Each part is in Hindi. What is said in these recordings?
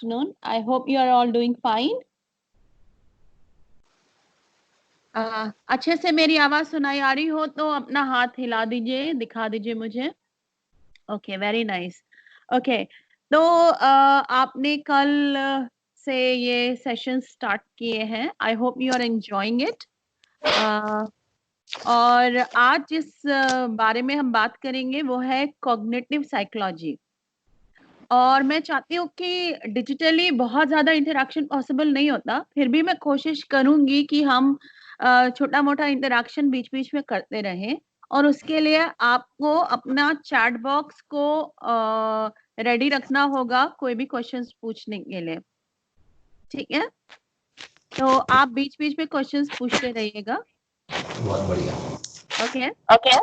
afternoon. I hope you are all doing fine. अच्छे से मेरी आवाज सुनाई आ रही हो तो अपना हाथ हिला दीजिए, दिखा दीजिए मुझे। Okay, very nice. ओके, तो आपने कल से ये सेशन स्टार्ट किए हैं। I hope you are enjoying it. और आज जिस बारे में हम बात करेंगे वो है कॉग्निटिव साइकोलॉजी। और मैं चाहती हूँ कि डिजिटली बहुत ज़्यादा इंटरैक्शन पॉसिबल नहीं होता, फिर भी मैं कोशिश करूँगी कि हम छोटा-मोटा इंटरैक्शन बीच-बीच में करते रहें और उसके लिए आपको अपना चैट बॉक्स को रेडी रखना होगा कोई भी क्वेश्चंस पूछने के लिए, ठीक है? तो आप बीच-बीच में क्वेश्चंस पूछते रहिएगा। बहुत बढ़िया। ओके? ओके।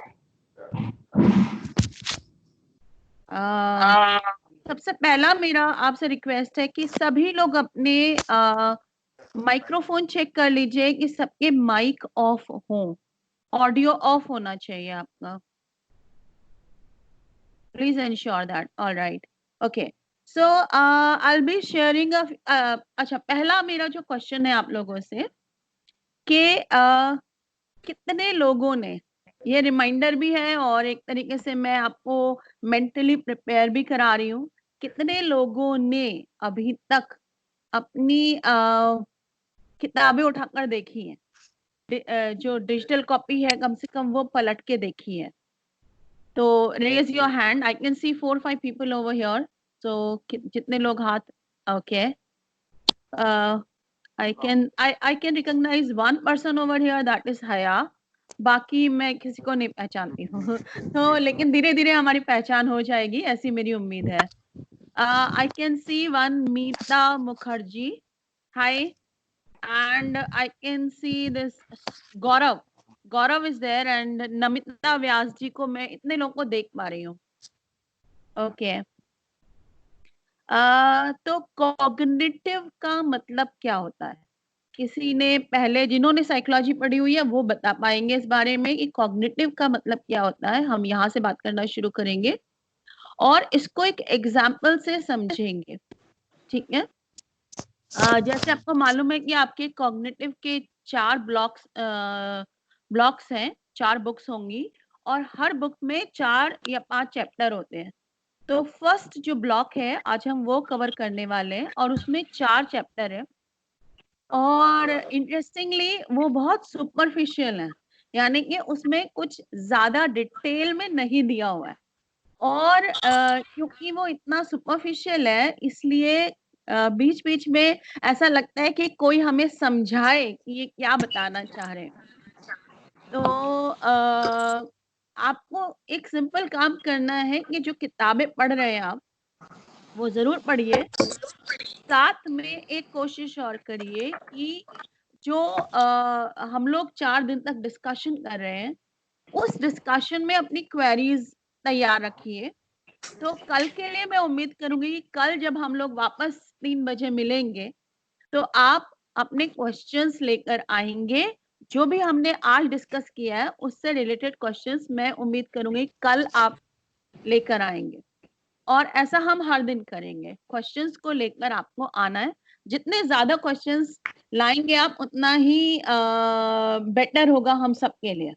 सबसे पहला मेरा आपसे रिक्वेस्ट है कि सभी लोग अपने माइक्रोफोन चेक कर लीजिए कि सबके माइक ऑफ हो, ऑडियो ऑफ होना चाहिए आपका। Please ensure that. Alright, okay. So I be sharing अच्छा, पहला मेरा जो क्वेश्चन है आप लोगों से कि कितने लोगों ने, ये रिमाइंडर भी है और एक तरीके से मैं आपको मेंटली प्रिपेयर भी करा रही हूँ, कितने लोगों ने अभी तक अपनी किताबें उठाकर देखी हैं, जो डिजिटल कॉपी है कम से कम वो पलट के देखी है? तो raise your hand. I can see 4-5 people over here. So जितने लोग हाथ, okay, I can recognise one person over here, that is हया। बाकी मैं किसी को नहीं पहचानती हूँ तो लेकिन धीरे धीरे हमारी पहचान हो जाएगी, ऐसी मेरी उम्मीद है। I can see one Mita Mukherjee, hi. And I can see this Gaurav, Gaurav is there and Namita Vyas ji को मैं इतने लोगों को देख पा रही हूँ। ओके, तो कॉग्निटिव का मतलब क्या होता है? किसी ने पहले, जिन्होंने साइकोलॉजी पढ़ी हुई है वो बता पाएंगे इस बारे में कि कॉग्निटिव का मतलब क्या होता है। हम यहाँ से बात करना शुरू करेंगे और इसको एक एग्जाम्पल से समझेंगे, ठीक है? जैसे आपको मालूम है कि आपके कॉग्निटिव के 4 ब्लॉक्स हैं, 4 बुक्स होंगी और हर बुक में 4 या 5 चैप्टर होते हैं। तो फर्स्ट जो ब्लॉक है आज हम वो कवर करने वाले हैं और उसमें 4 चैप्टर है और इंटरेस्टिंगली वो बहुत सुपरफिशियल है, यानी कि उसमें कुछ ज़्यादा डिटेल में नहीं दिया हुआ है। और क्योंकि वो इतना सुपरफिशियल है इसलिए बीच-बीच में ऐसा लगता है कि कोई हमें समझाए कि ये क्या बताना चाह रहे हैं। तो आपको एक सिंपल काम करना है कि जो किताबें पढ़ रहे हैं आप, वो ज़रूर पढ़िए। साथ में एक कोशिश और करिए कि जो हम लोग 4 दिन तक डिस्कशन कर रहे हैं, उस डिस्कशन में अपनी क्वेरीज़ तैयार रखिए। तो कल के लिए मैं उम्मीद करूँगी कि कल जब हम लोग वापस 3 बजे मिलेंगे, तो आप अपने क्वेश्चंस लेकर आएँगे। जो भी हमने आज डिस्कस किया है, उससे रिलेटेड क्वेश्चंस मैं उम्मीद करूँगी कल आप लेकर आएँगे और ऐसा हम हर दिन करेंगे। क्वेश्चंस को लेकर आपको आना है। जितने ज़्यादा क्वेश्चंस लाएँगे आप, उतना ही बेटर होगा हम सबके लिए।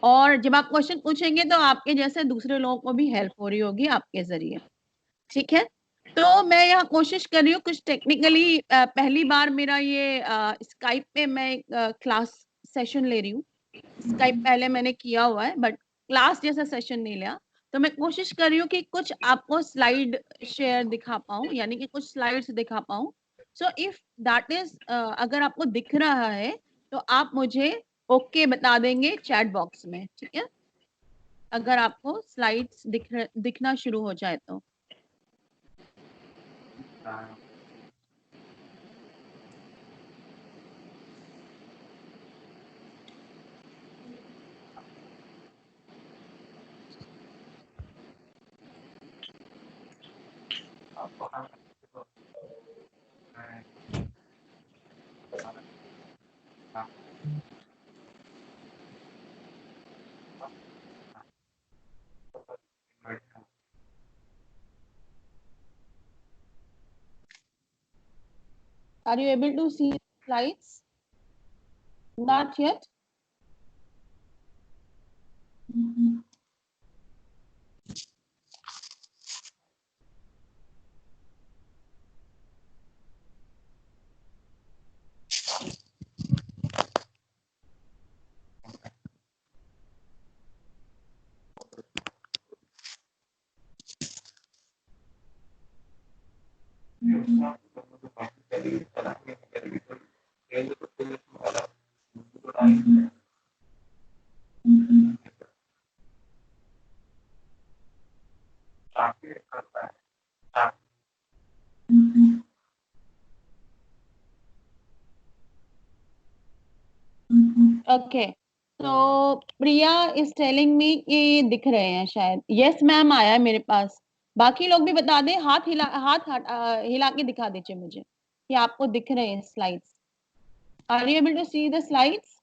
और जब आप क्वेश्चन पूछेंगे तो आपके जैसे दूसरे लोगों को भी हेल्प हो रही होगी आपके ज़रिए, ठीक है? तो मैं यहाँ कोशिश कर रही हूँ कुछ टेक्निकली, पहली बार मेरा ये स्काइप पे मैं एक क्लास सेशन ले रही हूँ। स्काइप पहले मैंने किया हुआ है बट क्लास जैसा सेशन नहीं लिया। तो मैं कोशिश कर रही हूँ कि कुछ आपको स्लाइड शेयर दिखा पाऊँ, यानी कि कुछ स्लाइड्स दिखा पाऊँ। सो इफ दैट इज़, अगर आपको दिख रहा है तो आप मुझे ओके बता देंगे चैट बॉक्स में, ठीक है? अगर आपको स्लाइड्स दिखना शुरू हो जाए तो। Are you able to see slides? Not yet. Okay. So Priya is telling me कि दिख रहे हैं शायद. Yes मैम आया है मेरे पास. बाकी लोग भी बता दें, हाथ हिला के दिखा दीजिए मुझे कि आपको दिख रहे हैं slides. Are you able to see the slides?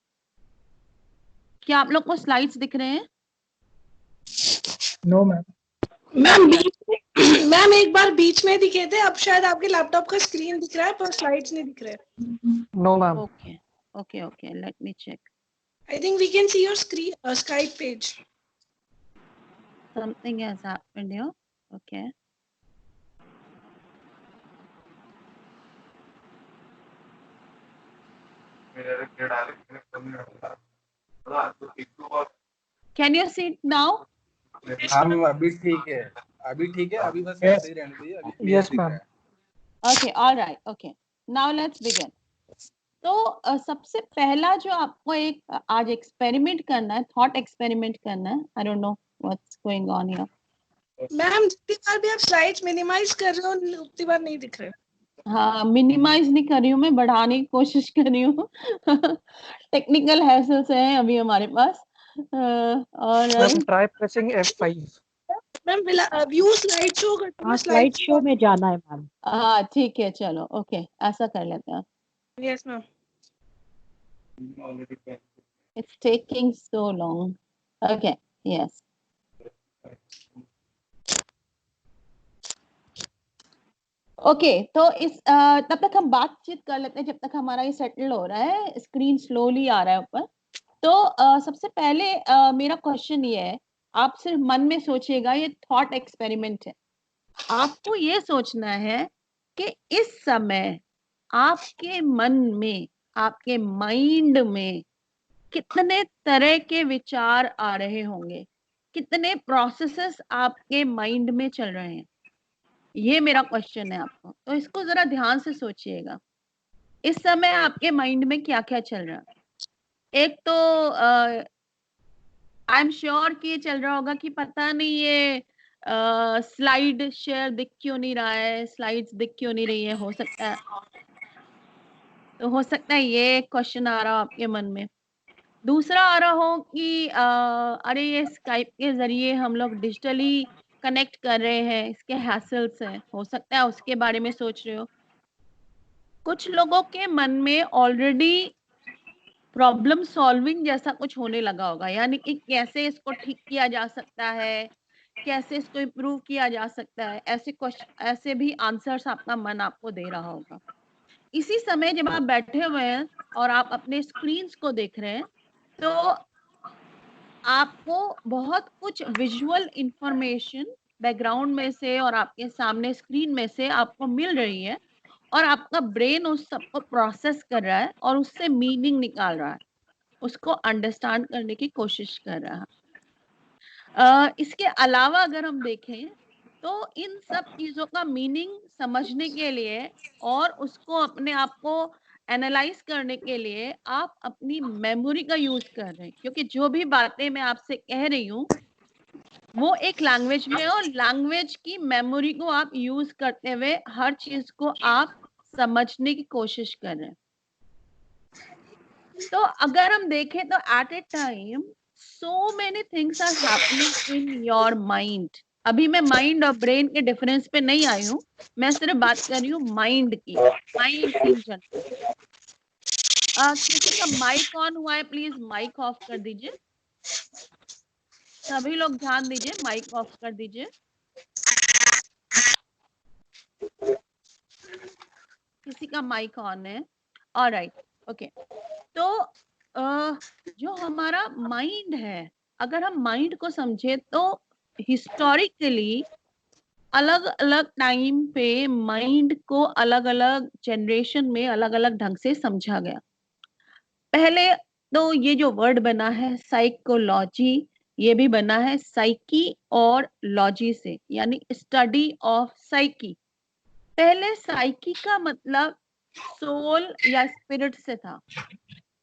क्या आप लोग को स्लाइड्स दिख रहे हैं? No ma'am. मैम एक बार बीच में दिखे थे, अब शायद आपके लैपटॉप का स्क्रीन दिख रहा है पर स्लाइड्स नहीं दिख रहे. No ma'am. Okay. Let me check. I think we can see your screen, Skype page. Something has happened here. Okay. Can you see it now? हम अभी ठीक है. अभी बस ऐसे ही रहने दीजिए. अभी Yes ma'am. Okay, all right. Okay. Now let's begin. तो सबसे पहला जो आपको एक आज एक्सपेरिमेंट करना है, थॉट एक्सपेरिमेंट करना है. I don't know what's going on here. Ma'am जितनी बार भी आप स्लाइड्स मिनिमाइज कर रहे हो उतनी बार नहीं दिख रहे. हाँ, मिनिमाइज नहीं कर रही हूँ मैं, बढ़ाने की कोशिश कर रही हूँ. टेक्निकल हैसल्स हैं अभी हमारे पास. और try pressing F5. Ma'am view slide show करना. हाँ, स्लाइड शो में जाना है मैम. हाँ ठीक है, चलो ओके, ऐसा कर लेते हैं. Yes ma'am. It's taking so long. Okay, yes. Okay तो इस तब तक हम बातचीत कर लेते हैं जब तक हमारा ये सेटल हो रहा है. स्क्रीन स्लोली आ रहा है ऊपर. तो सबसे पहले मेरा क्वेश्चन ये है, आप सिर्फ मन में सोचिएगा, ये थॉट एक्सपेरिमेंट है. आपको ये सोचना है कि इस समय आपके मन में, आपके माइंड में कितने तरह के विचार आ रहे होंगे, कितने प्रोसेसेस आपके माइंड में चल रहे हैं. ये मेरा क्वेश्चन है आपको. तो इसको जरा ध्यान से सोचिएगा, इस समय आपके माइंड में क्या क्या चल रहा है. एक तो आई एम श्योर कि ये चल रहा होगा कि पता नहीं ये स्लाइड शेयर दिख क्यों नहीं रहा है, स्लाइड्स दिख क्यों नहीं रही है. हो सकता है, तो हो सकता है ये क्वेश्चन आ रहा हो आपके मन में. दूसरा आ रहा हो कि अरे ये स्काइप के जरिए हम लोग डिजिटली कनेक्ट कर रहे हैं, इसके हैसल्स हैं. हो सकता है उसके बारे में सोच रहे हो. कुछ लोगों के मन में ऑलरेडी प्रॉब्लम सॉल्विंग जैसा कुछ होने लगा होगा, यानी कि कैसे इसको ठीक किया जा सकता है, कैसे इसको इम्प्रूव किया जा सकता है. ऐसे क्वेश्चन, ऐसे भी आंसर्स आपका मन आपको दे रहा होगा. इसी समय जब आप बैठे हुए हैं और आप अपने स्क्रीन्स को देख रहे हैं, तो आपको बहुत कुछ विजुअल इंफॉर्मेशन बैकग्राउंड में से और आपके सामने स्क्रीन में से आपको मिल रही है, और आपका ब्रेन उस सबको प्रोसेस कर रहा है और उससे मीनिंग निकाल रहा है, उसको अंडरस्टैंड करने की कोशिश कर रहा है. इसके अलावा अगर हम देखें तो इन सब चीजों का मीनिंग समझने के लिए और उसको अपने आप को एनालाइज करने के लिए आप अपनी मेमोरी का यूज कर रहे हैं, क्योंकि जो भी बातें मैं आपसे कह रही हूँ वो एक लैंग्वेज में है, और लैंग्वेज की मेमोरी को आप यूज करते हुए हर चीज को आप समझने की कोशिश कर रहे हैं. तो अगर हम देखें तो at a time so many things are happening in your mind. अभी मैं माइंड और ब्रेन के डिफरेंस पे नहीं आई हूँ, मैं सिर्फ बात कर रही हूँ माइंड की, माइंड इन जनरल. किसी का माइक ऑन हुआ है, प्लीज माइक ऑफ कर दीजिए. सभी लोग ध्यान दीजिए, माइक ऑफ कर दीजिए. किसी का माइक ऑन है? Alright, okay. तो जो हमारा माइंड है, अगर हम माइंड को समझे तो हिस्टोरिकली अलग अलग टाइम पे माइंड को अलग अलग जनरेशन में अलग अलग ढंग से समझा गया। पहले तो ये जो वर्ड बना है साइकोलॉजी, ये भी बना है साइकी और लॉजी से, यानी स्टडी ऑफ साइकी। पहले साइकी का मतलब सोल या स्पिरिट से था,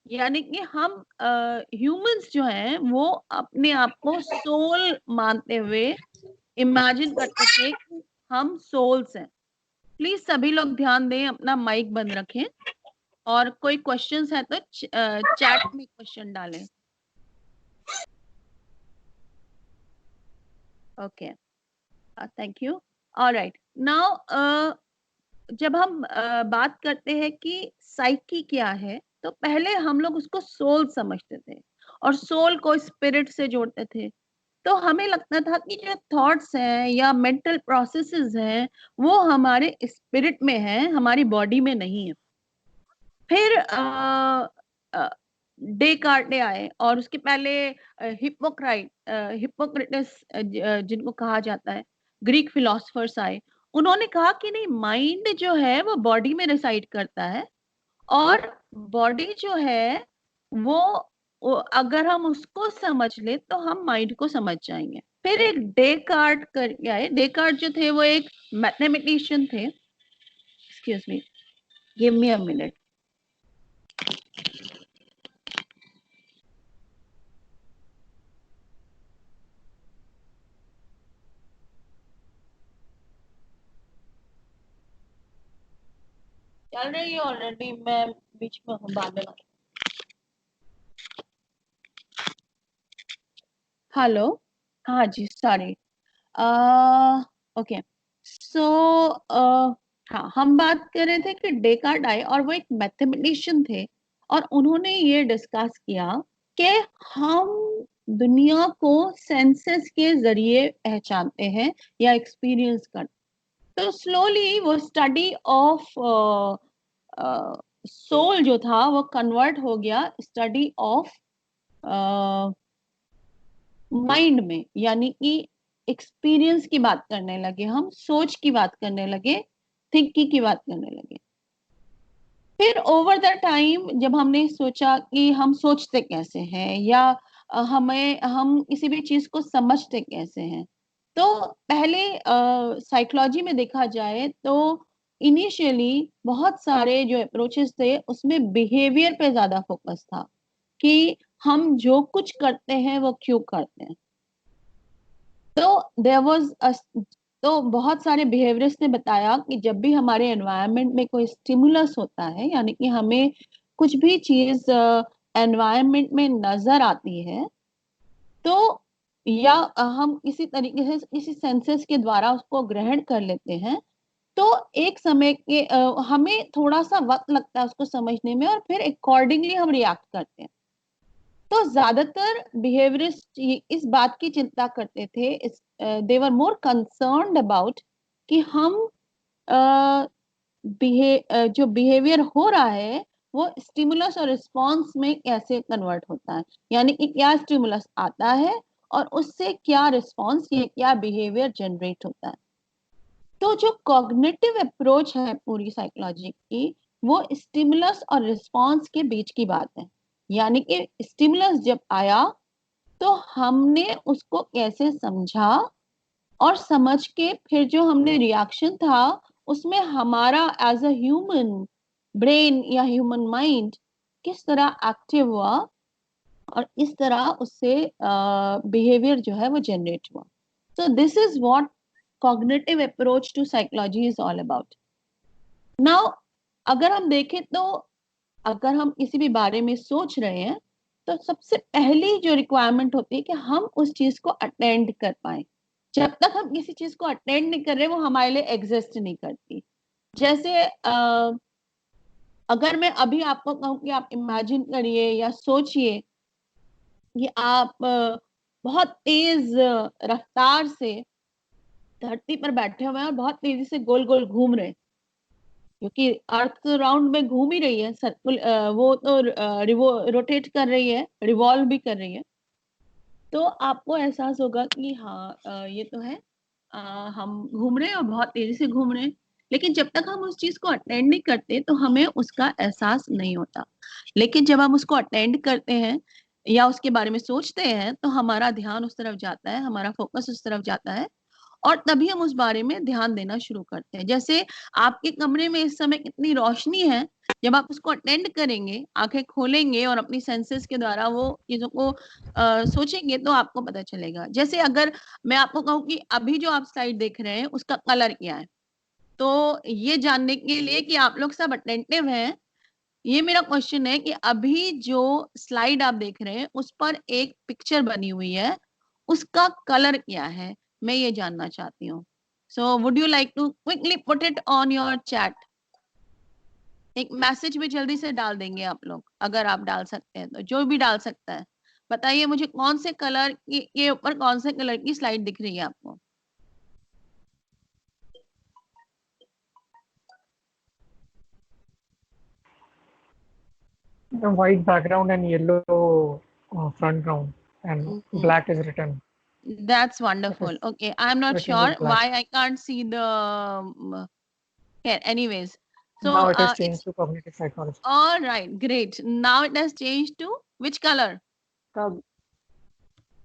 यानी कि हम ह्यूमंस जो हैं वो अपने आप को सोल मानते हुए इमेजिन करते थे कि हम सोल्स हैं। प्लीज सभी लोग ध्यान दें, अपना माइक बंद रखें, और कोई क्वेश्चंस है तो चैट में क्वेश्चन डालें। Okay, thank you. Alright, now जब हम बात करते हैं कि साइकी क्या है, तो पहले हम लोग उसको सोल समझते थे और सोल को स्पिरिट से जोड़ते थे। तो हमें लगता था कि जो थॉट्स हैं या मेंटल प्रोसेसेस हैं वो हमारे स्पिरिट में हैं, हमारी बॉडी में नहीं है। फिर डेकार्टे आए और उसके पहले हिप्पोक्रेटस जिनको कहा जाता है, ग्रीक फिलोसफर्स आए। उन्होंने कहा कि नहीं, माइंड जो है वो बॉडी में रिसाइड करता है, और बॉडी जो है वो अगर हम उसको समझ ले तो हम माइंड को समझ जाएंगे। फिर एक डेकार्ट करके आए। डेकार्ट जो थे वो एक मैथमेटिशियन थे। Excuse me, give me a minute. चल रही है ऑलरेडी, मैं बीच में हूँ, बाद में। हेलो, हाँ जी, सॉरी। ओके, सो हाँ, हम बात कर रहे थे कि डेकार्ट आए और वो एक मैथमेटिशियन थे, और उन्होंने ये डिस्कस किया कि हम दुनिया को सेंसेस के जरिए पहचानते हैं या एक्सपीरियंस करते। तो स्लोली वो स्टडी ऑफ सोल जो था वो कन्वर्ट हो गया स्टडी ऑफ माइंड में, यानी कि एक्सपीरियंस की बात करने लगे हम, सोच की बात करने लगे, थिंकिंग की बात करने लगे। फिर ओवर द टाइम जब हमने सोचा कि हम सोचते कैसे हैं, या हम किसी भी चीज को समझते कैसे हैं, तो पहले साइकोलॉजी में देखा जाए तो इनिशियली बहुत सारे जो अप्रोचेस थे उसमें बिहेवियर पे ज्यादा फोकस था कि हम जो कुछ करते हैं वो क्यों करते हैं। तो देयर वाज तो बहुत सारे बिहेवियरिस्ट ने बताया कि जब भी हमारे एनवायरनमेंट में कोई स्टिमुलस होता है, यानी कि हमें कुछ भी चीज एनवायरनमेंट में नजर आती है, तो या हम इसी तरीके से किसी सेंसेस के द्वारा उसको ग्रहण कर लेते हैं, तो एक समय के हमें थोड़ा सा वक्त लगता है उसको समझने में, और फिर अकॉर्डिंगली हम रिएक्ट करते हैं। तो ज्यादातर बिहेवियरिस्ट इस बात की चिंता करते थे, दे वर मोर कंसर्न्ड अबाउट कि हम जो बिहेवियर हो रहा है वो स्टिमुलस और रिस्पॉन्स में कैसे कन्वर्ट होता है, यानी कि क्या स्टिमुलस आता है और उससे क्या रिस्पॉन्स या क्या बिहेवियर जनरेट होता है। तो जो कॉग्निटिव अप्रोच है पूरी साइकोलॉजी की, वो स्टिमुलस और रिस्पॉन्स के बीच की बात है। यानी कि स्टिमुलस जब आया तो हमने उसको कैसे समझा, और समझ के फिर जो हमने रिएक्शन था उसमें हमारा एज अ ह्यूमन ब्रेन या ह्यूमन माइंड किस तरह एक्टिव हुआ, और इस तरह उससे बिहेवियर जो है वो जनरेट हुआ। So this is what cognitive approach to psychology is all about. Now अगर हम देखें तो अगर हम किसी भी बारे में सोच रहे हैं तो सबसे पहली जो रिक्वायरमेंट होती है कि हम उस चीज को अटेंड कर पाए। जब तक हम किसी चीज को अटेंड नहीं कर रहे वो हमारे लिए एग्जिस्ट नहीं करती। जैसे अगर मैं अभी आपको कहूँ कि आप इमेजिन करिए या सोचिए कि आप बहुत तेज रफ्तार से धरती पर बैठे हुए हैं और बहुत तेजी से गोल गोल घूम रहे हैं, क्योंकि अर्थ तो राउंड में घूम ही रही है, सर्कुल वो तो रोटेट कर रही है, रिवॉल्व भी कर रही है। तो आपको एहसास होगा कि हाँ ये तो है, हम घूम रहे हैं और बहुत तेजी से घूम रहे हैं, लेकिन जब तक हम उस चीज को अटेंड नहीं करते तो हमें उसका एहसास नहीं होता। लेकिन जब हम उसको अटेंड करते हैं या उसके बारे में सोचते हैं तो हमारा ध्यान उस तरफ जाता है, हमारा फोकस उस तरफ जाता है, और तभी हम उस बारे में ध्यान देना शुरू करते हैं। जैसे आपके कमरे में इस समय कितनी रोशनी है, जब आप उसको अटेंड करेंगे, आंखें खोलेंगे और अपनी सेंसेस के द्वारा वो चीजों को सोचेंगे तो आपको पता चलेगा। जैसे अगर मैं आपको कहूँ कि अभी जो आप स्लाइड देख रहे हैं उसका कलर क्या है, तो ये जानने के लिए कि आप लोग सब अटेंटिव हैं, ये मेरा क्वेश्चन है कि अभी जो स्लाइड आप देख रहे हैं उस पर एक पिक्चर बनी हुई है, उसका कलर क्या है, मैं ये जानना चाहती हूँ। So would you like to quickly put it on your chat? एक मैसेज में जल्दी से डाल देंगे आप लोग, अगर आप डाल सकते हैं तो, जो भी डाल सकता है। बताइए मुझे कौन से कलर के ऊपर कौन से कलर की स्लाइड दिख रही है आपको? The white background and yellow front ground, and black is written. That's wonderful. Okay, I'm not everything sure is black. why I can't see the here. Anyways, so Now it has it's changed to cognitive psychology. all right. Great. Now it has changed to which color?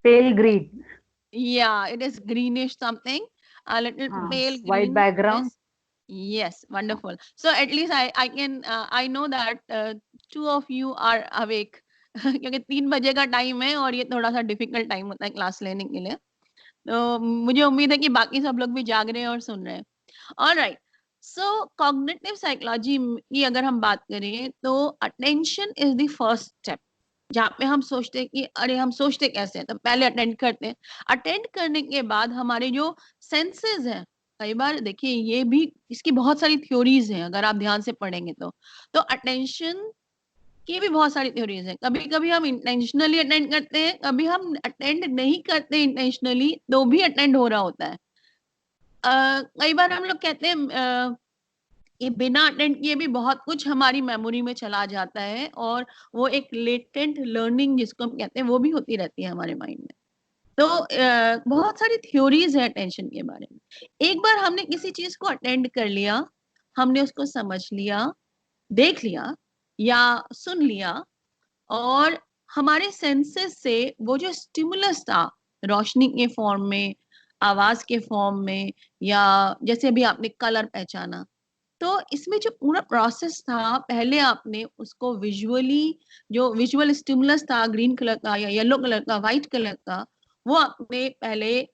Pale green. Yeah, it is greenish something, a little pale green. White background. Yes, wonderful. So at least I can I know that two of you are awake क्योंकि 3 बजे का टाइम है और ये थोड़ा सा डिफिकल्ट टाइम होता है क्लास लेने के लिए। तो मुझे उम्मीद है कि बाकी सब लोग भी जाग रहे हैं और सुन रहे हैं। ऑलराइट, सो कॉग्निटिव साइकोलॉजी की अगर हम बात करें तो attention is the first step, जहाँ पे हम सोचते हैं कि अरे हम सोचते कैसे हैं, तो पहले अटेंड करते हैं। अटेंड करने के बाद हमारे जो सेंसेस हैं, कई बार देखिए ये भी, इसकी बहुत सारी थ्योरीज हैं अगर आप ध्यान से पढ़ेंगे तो अटेंशन की भी बहुत सारी थ्योरीज हैं। कभी कभी हम इंटेंशनली अटेंड करते हैं, कभी हम अटेंड नहीं करते इंटेंशनली तो भी अटेंड हो रहा होता है। कई बार हम लोग कहते हैं ये बिना अटेंड किए भी बहुत कुछ हमारी मेमोरी में चला जाता है, और वो एक लेटेंट लर्निंग जिसको हम कहते हैं वो भी होती रहती है हमारे माइंड में। तो बहुत सारी थ्योरीज है अटेंशन के बारे में। एक बार हमने किसी चीज को अटेंड कर लिया, हमने उसको समझ लिया, देख लिया या सुन लिया, और हमारे सेंसेस से वो जो स्टिमुलस था, रोशनी के फॉर्म में, आवाज के फॉर्म में, या जैसे अभी आपने कलर पहचाना, तो इसमें जो पूरा प्रोसेस था, पहले आपने उसको विजुअली, जो विजुअल स्टिमुलस था ग्रीन कलर का या येलो कलर का, व्हाइट कलर का, वो आपने पहले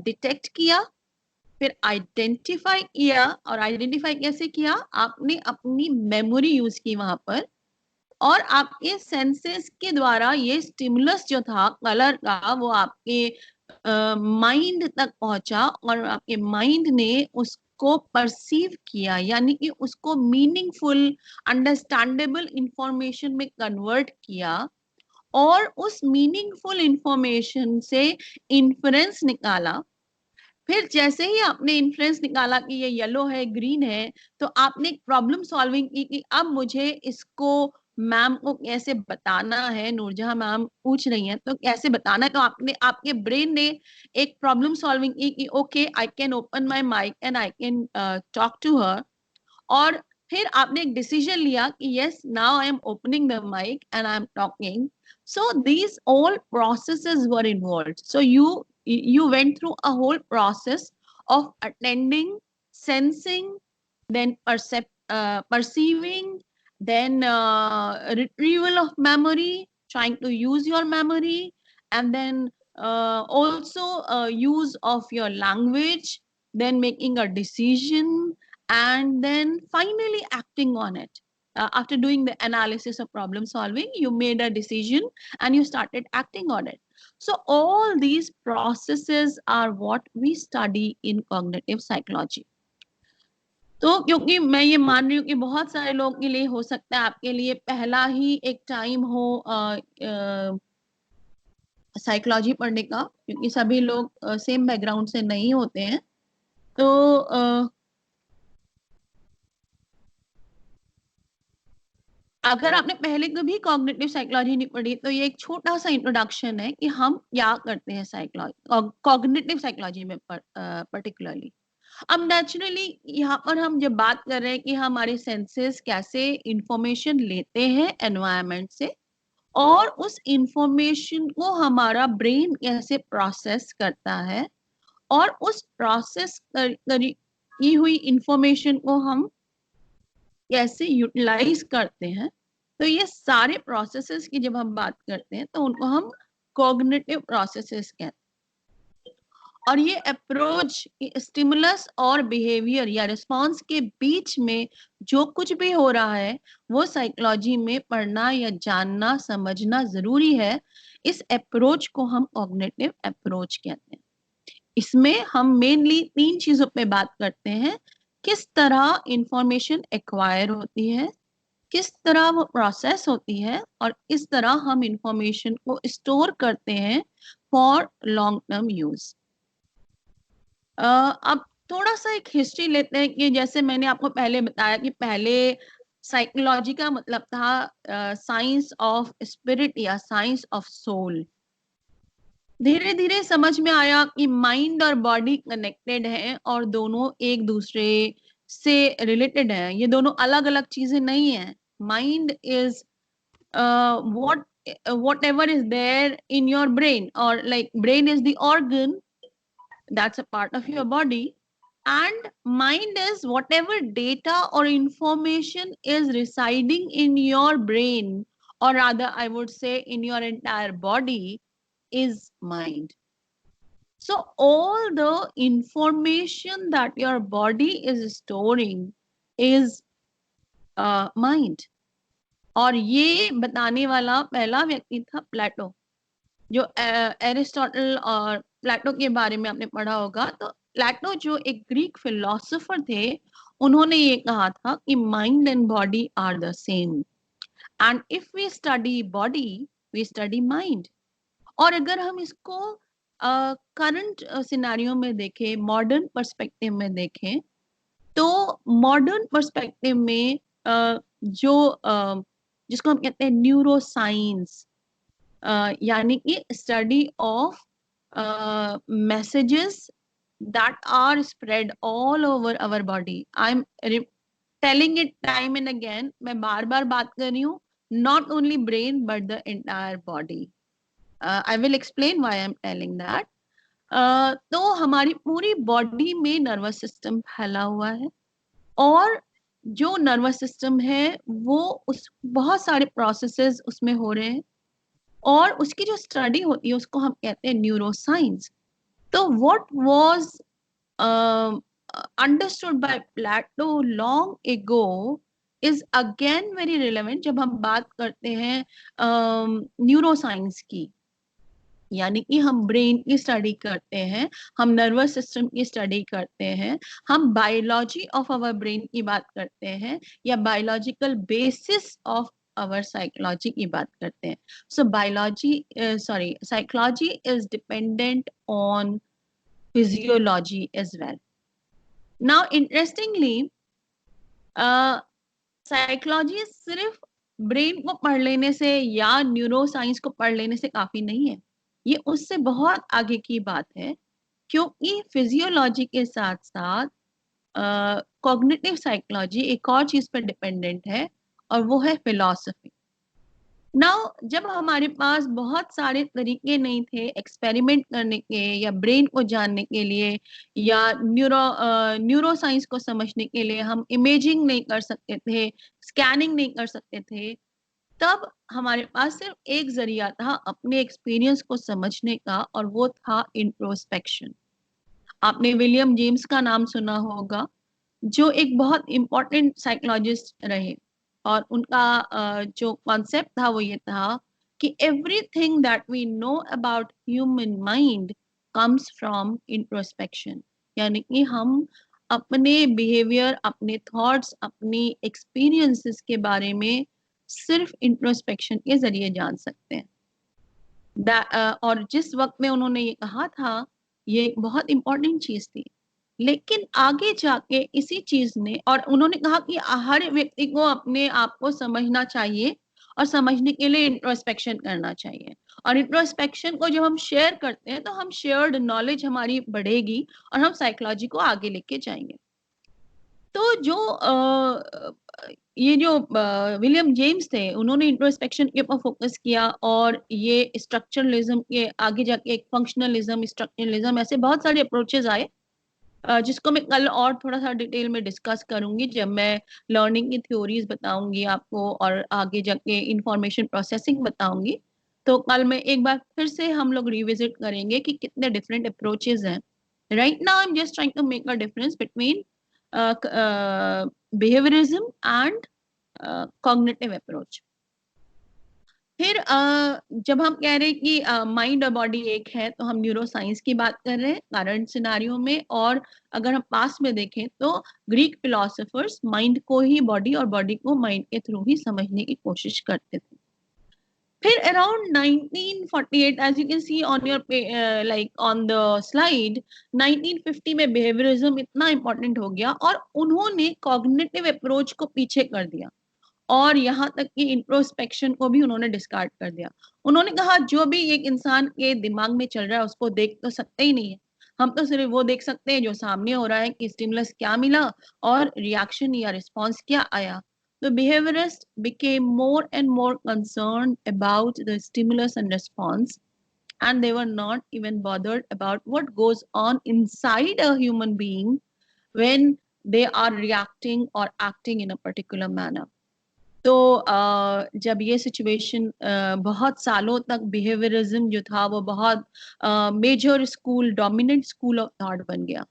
डिटेक्ट किया, फिर आइडेंटिफाई किया। और आइडेंटिफाई कैसे किया? आपने अपनी मेमोरी यूज की वहां पर, और आपके सेंसेस के द्वारा ये स्टिमुलस जो था कलर का वो आपके माइंड तक पहुंचा, और आपके माइंड ने उसको परसीव किया, यानी कि उसको मीनिंगफुल अंडरस्टैंडेबल इंफॉर्मेशन में कन्वर्ट किया, और उस मीनिंगफुल इंफॉर्मेशन से इन्फ्रेंस निकाला। फिर जैसे ही आपने इन्फ्रेंस निकाला कि ये येलो है, ग्रीन है, तो आपने प्रॉब्लम सॉल्विंग की कि अब मुझे इसको मैम को कैसे बताना है। नूरजहां मैम पूछ रही हैं तो कैसे बताना है, तो आपने, आपके ब्रेन ने एक प्रॉब्लम सॉल्विंग की कि okay I can open my mic and I can talk to her. और फिर आपने एक डिसीजन लिया कि yes now I am opening the mic and I am talking. So these all processes were involved. So you went through a whole process of attending, sensing, then perceiving, then retrieval of memory, trying to use your memory, and then also use of your language, then making a decision, and then finally acting on it. After doing the analysis of problem solving, you made a decision and you started acting on it. So all these processes are what we study in cognitive psychology. तो क्योंकि मैं ये मान रही हूँ कि बहुत सारे लोगों के लिए, हो सकता है आपके लिए पहला ही एक टाइम हो साइकोलॉजी पढ़ने का, क्योंकि सभी लोग सेम बैकग्राउंड से नहीं होते हैं। तो अगर आपने पहले कभी कॉग्निटिव साइकोलॉजी नहीं पढ़ी तो ये एक छोटा सा इंट्रोडक्शन है कि हम क्या करते हैं साइकोलॉजी, कॉग्निटिव साइकोलॉजी में पर्टिकुलरली। अब नेचुरली यहाँ पर हम जब बात कर रहे हैं कि हमारे सेंसेस कैसे इंफॉर्मेशन लेते हैं एनवायरनमेंट से, और उस इंफॉर्मेशन को हमारा ब्रेन कैसे प्रोसेस करता है, और उस प्रोसेस की हुई इंफॉर्मेशन को हम कैसे यूटिलाइज करते हैं, तो ये सारे प्रोसेसेस की जब हम बात करते हैं तो उनको हम कॉग्निटिव प्रोसेसेस कहते हैं। और ये अप्रोच स्टिमुलस और बिहेवियर या रिस्पांस के बीच में जो कुछ भी हो रहा है वो साइकोलॉजी में पढ़ना या जानना समझना जरूरी है। इस अप्रोच को हम कॉग्निटिव अप्रोच कहते हैं। इसमें हम मेनली 3 चीजों पे बात करते हैं। किस तरह इंफॉर्मेशन एक्वायर होती है, किस तरह वो प्रोसेस होती है, और किस तरह हम इंफॉर्मेशन को स्टोर करते हैं फॉर लॉन्ग टर्म यूज। अब थोड़ा सा एक हिस्ट्री लेते हैं कि जैसे मैंने आपको पहले बताया कि पहले साइकोलॉजी का मतलब था साइंस ऑफ स्पिरिट या साइंस ऑफ सोल। धीरे धीरे समझ में आया कि माइंड और बॉडी कनेक्टेड है और दोनों एक दूसरे से रिलेटेड है, ये दोनों अलग अलग चीजें नहीं है। Mind is whatever is there in your brain, or like brain is the organ that's a part of your body, and mind is whatever data or information is residing in your brain, or rather I would say in your entire body, is mind. So all the information that your body is storing is mind. और ये बताने वाला पहला व्यक्ति था प्लेटो, जो एरिस्टोटल और प्लेटो के बारे में आपने पढ़ा होगा। तो प्लेटो जो एक ग्रीक फिलोसोफर थे, उन्होंने ये कहा था कि mind and body are the same, and if we study body we study mind. और अगर हम इसको करंट सिनेरियो में देखें, मॉडर्न पर्सपेक्टिव में देखें, तो मॉडर्न पर्सपेक्टिव में जो जिसको हम कहते हैं न्यूरो साइंस, यानी कि study of messages that are spread all over our body. I am telling it time and again, मैं बार बार बात कर रही हूँ, not only brain but the entire body. I will explain why I am telling that. तो हमारी पूरी बॉडी में नर्वस सिस्टम फैला हुआ है, और जो नर्वस सिस्टम है वो उस बहुत सारे प्रोसेसेस उसमें हो रहे हैं, और उसकी जो स्टडी होती है उसको हम कहते हैं न्यूरो साइंस। तो what was understood by Plato long ago is again very relevant जब हम बात करते हैं न्यूरो साइंस की। यानी कि हम ब्रेन की स्टडी करते हैं, हम नर्वस सिस्टम की स्टडी करते हैं, हम बायोलॉजी ऑफ आवर ब्रेन की बात करते हैं, या biological basis of our psychology की बात करते हैं। So psychology is dependent on physiology as well. Now interestingly psychology सिर्फ ब्रेन को पढ़ लेने से या न्यूरो साइंस को पढ़ लेने से काफी नहीं है, ये उससे बहुत आगे की बात है, क्योंकि फिजियोलॉजी के साथ साथ कॉग्निटिव साइकोलॉजी एक और चीज पर डिपेंडेंट है, और वो है फिलॉसफी। नाउ जब हमारे पास बहुत सारे तरीके नहीं थे एक्सपेरिमेंट करने के या ब्रेन को जानने के लिए या न्यूरो साइंस को समझने के लिए, हम इमेजिंग नहीं कर सकते थे, स्कैनिंग नहीं कर सकते थे, तब हमारे पास सिर्फ एक जरिया था अपने एक्सपीरियंस को समझने का, और वो था इंट्रोस्पेक्शन। आपने विलियम जेम्स का नाम सुना होगा, जो एक बहुत इंपॉर्टेंट साइकोलॉजिस्ट रहे, और उनका जो कॉन्सेप्ट था वो ये था कि everything that we know about human mind comes from introspection. यानी कि हम अपने बिहेवियर, अपने थॉट्स, अपनी एक्सपीरियंसेस के बारे में सिर्फ इंट्रोस्पेक्शन के जरिए जान सकते हैं। और जिस वक्त में उन्होंने ये कहा था, ये एक बहुत इंपॉर्टेंट चीज थी, लेकिन आगे जाके इसी चीज ने, और उन्होंने कहा कि हर व्यक्ति को अपने आप को समझना चाहिए और समझने के लिए इंट्रोस्पेक्शन करना चाहिए। और इंट्रोस्पेक्शन को जब हम शेयर करते हैं तो हम शेयर्ड नॉलेज हमारी बढ़ेगी और हम साइकोलॉजी को आगे लेके जाएंगे। तो ये जो विलियम जेम्स थे, उन्होंने इंट्रोस्पेक्शन के ऊपर फोकस किया और ये स्ट्रक्चरलिज्म के आगे जाके एक फंक्शनलिज्म, स्ट्रक्चरलिज्म, ऐसे बहुत सारे अप्रोचेस आए, जिसको मैं कल और थोड़ा सा डिटेल में डिस्कस करूंगी जब मैं लर्निंग की थ्योरीज बताऊंगी आपको और आगे जाके इंफॉर्मेशन प्रोसेसिंग बताऊंगी। तो कल में एक बार फिर से हम लोग रिविजिट करेंगे कि कितने डिफरेंट अप्रोचेस हैं। Right now I am just trying to make a difference between behaviourism and cognitive approach. फिर जब हम कह रहे हैं कि माइंड और बॉडी एक है, तो हम न्यूरो साइंस की बात कर रहे हैं करंट सिनारियो में। और अगर हम पास्ट में देखें तो ग्रीक फिलोसोफर्स माइंड को ही बॉडी और बॉडी को माइंड के थ्रू ही समझने की कोशिश करते थे। फिर around 1948, as you can see on your like on the slide, 1950 में बिहेवियरिज्म इतना इंपॉर्टेंट हो गया और उन्होंने कॉग्निटिव अप्रोच को पीछे कर दिया और यहाँ तक कि इंट्रोस्पेक्शन को भी उन्होंने डिस्कार्ड कर दिया। उन्होंने कहा जो भी एक इंसान के दिमाग में चल रहा है उसको देख तो सकते ही नहीं है, हम तो सिर्फ वो देख सकते हैं जो सामने हो रहा है कि स्टिमुलस क्या मिला और रिएक्शन या रिस्पॉन्स क्या आया। The behaviorists became more and more concerned about the stimulus and response, and they were not even bothered about what goes on inside a human being when they are reacting or acting in a particular manner. तो जब ये सिचुएशन बहुत सालों तक बिहेवियरिज्म जो था वो बहुत major school, dominant school of thought बन गया।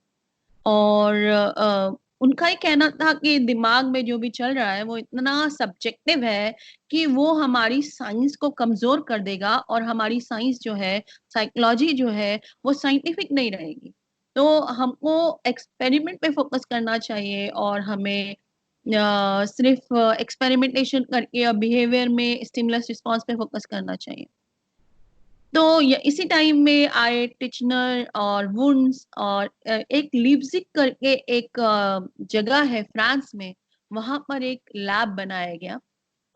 और उनका ही कहना था कि दिमाग में जो भी चल रहा है वो इतना सब्जेक्टिव है कि वो हमारी साइंस को कमजोर कर देगा और हमारी साइंस जो है, साइकोलॉजी जो है, वो साइंटिफिक नहीं रहेगी। तो हमको एक्सपेरिमेंट पे फोकस करना चाहिए और हमें सिर्फ एक्सपेरिमेंटेशन करके और बिहेवियर में स्टिमुलस रिस्पॉन्स पे फोकस करना चाहिए। तो इसी टाइम में आए टिचनर और वुंड्स और एक लीप्जिग करके एक जगह है फ्रांस में, वहां पर एक लैब बनाया गया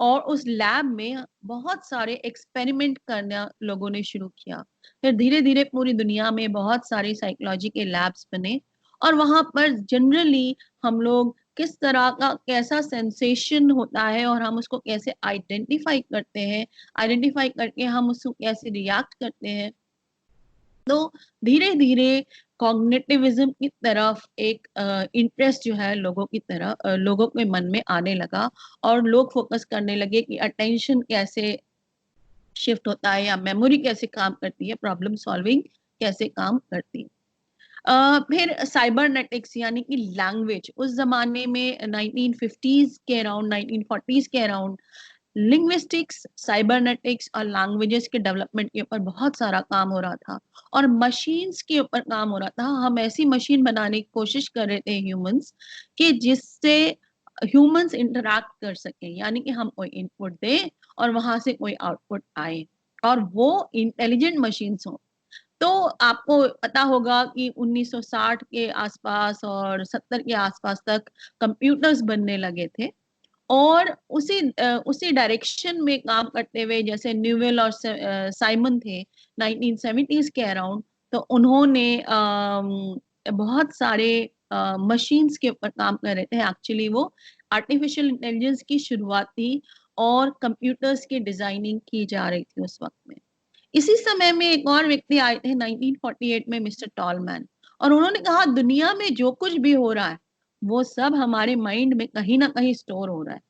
और उस लैब में बहुत सारे एक्सपेरिमेंट करना लोगों ने शुरू किया। फिर धीरे धीरे पूरी दुनिया में बहुत सारे साइकोलॉजी के लैब्स बने और वहां पर जनरली हम लोग किस तरह का कैसा सेंसेशन होता है और हम उसको कैसे आइडेंटिफाई करते हैं, आइडेंटिफाई करके हम उसको कैसे रिएक्ट करते हैं। तो धीरे धीरे कॉग्निटिविज्म की तरफ एक इंटरेस्ट जो है लोगों की तरह लोगों के मन में आने लगा और लोग फोकस करने लगे कि अटेंशन कैसे शिफ्ट होता है या मेमोरी कैसे काम करती है, प्रॉब्लम सॉल्विंग कैसे काम करती है। फिर साइबरनेटिक्स यानी कि लैंग्वेज, उस जमाने में 1950s के अराउंड, 1940s के अराउंड लिंग्विस्टिक्स, साइबरनेटिक्स और लैंग्वेजेस के डेवलपमेंट के ऊपर बहुत सारा काम हो रहा था और मशीन्स के ऊपर काम हो रहा था। हम ऐसी मशीन बनाने की कोशिश कर रहे थे ह्यूमंस कि जिससे ह्यूमंस इंटरैक्ट कर सकें, यानी कि हम कोई इनपुट दें और वहां से कोई आउटपुट आए और वो इंटेलिजेंट मशीन्स हों। तो आपको पता होगा कि 1960 के आसपास और 70 के आसपास तक कंप्यूटर्स बनने लगे थे और उसी डायरेक्शन में काम करते हुए जैसे न्यूवेल और साइमन थे 1970s के अराउंड, तो उन्होंने बहुत सारे मशीन्स के ऊपर काम कर रहे थे। एक्चुअली वो आर्टिफिशियल इंटेलिजेंस की शुरुआत थी और कंप्यूटर्स की डिजाइनिंग की जा रही थी उस वक्त में। इसी समय में एक और व्यक्ति आए थे 1948 में, मिस्टर टॉलमैन, और उन्होंने कहा दुनिया में जो कुछ भी हो रहा है वो सब हमारे माइंड में कहीं ना कहीं स्टोर हो रहा है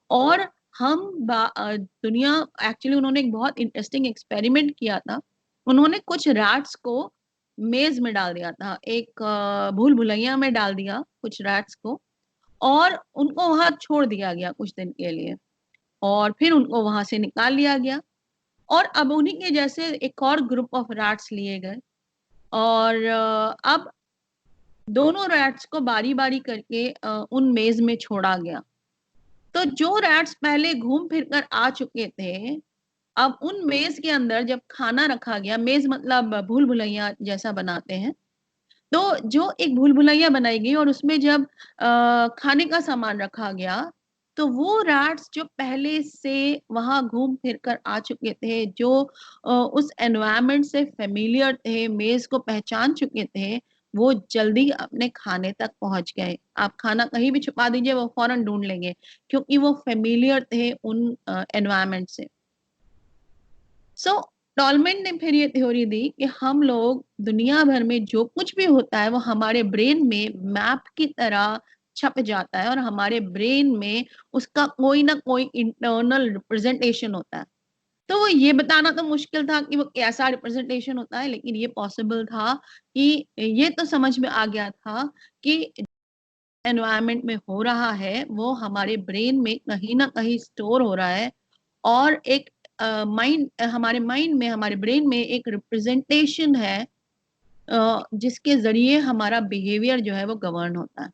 और हम दुनिया, एक्चुअली उन्होंने एक बहुत इंटरेस्टिंग एक्सपेरिमेंट किया था। उन्होंने कुछ रैट्स को मेज में डाल दिया था, एक भूल भुलैया में डाल दिया कुछ रैट्स को और उनको वहां छोड़ दिया गया कुछ दिन के लिए और फिर उनको वहां से निकाल लिया गया और अब उन्हीं के जैसे एक और ग्रुप ऑफ रैट्स लिए गए और अब दोनों रैट्स को बारी बारी करके उन मेज में छोड़ा गया। तो जो रैट्स पहले घूम फिर कर आ चुके थे, अब उन मेज के अंदर जब खाना रखा गया, मेज मतलब भूल भुलैया जैसा बनाते हैं, तो जो एक भूल भुलैया बनाई गई और उसमें जब खाने का सामान रखा गया तो वो रैट्स जो पहले से वहां घूम फिर कर आ चुके थे, जो उस एनवायरनमेंट से फेमिलियर थे, मेज को पहचान चुके थे, वो जल्दी अपने खाने तक पहुंच गए। आप खाना कहीं भी छुपा दीजिए वो फौरन ढूंढ लेंगे क्योंकि वो फेमिलियर थे उन एनवायरनमेंट से। सो टॉलमेन ने फिर ये थ्योरी दी कि हम लोग दुनिया भर में जो कुछ भी होता है वो हमारे ब्रेन में मैप की तरह छप जाता है और हमारे ब्रेन में उसका कोई ना कोई इंटरनल रिप्रेजेंटेशन होता है। तो वो ये बताना तो मुश्किल था कि वो कैसा रिप्रेजेंटेशन होता है, लेकिन ये पॉसिबल था कि ये तो समझ में आ गया था कि एनवायरनमेंट में हो रहा है वो हमारे ब्रेन में कहीं ना कहीं स्टोर हो रहा है और एक हमारे माइंड में, हमारे ब्रेन में एक रिप्रेजेंटेशन है जिसके जरिए हमारा बिहेवियर जो है वो गवर्न होता है।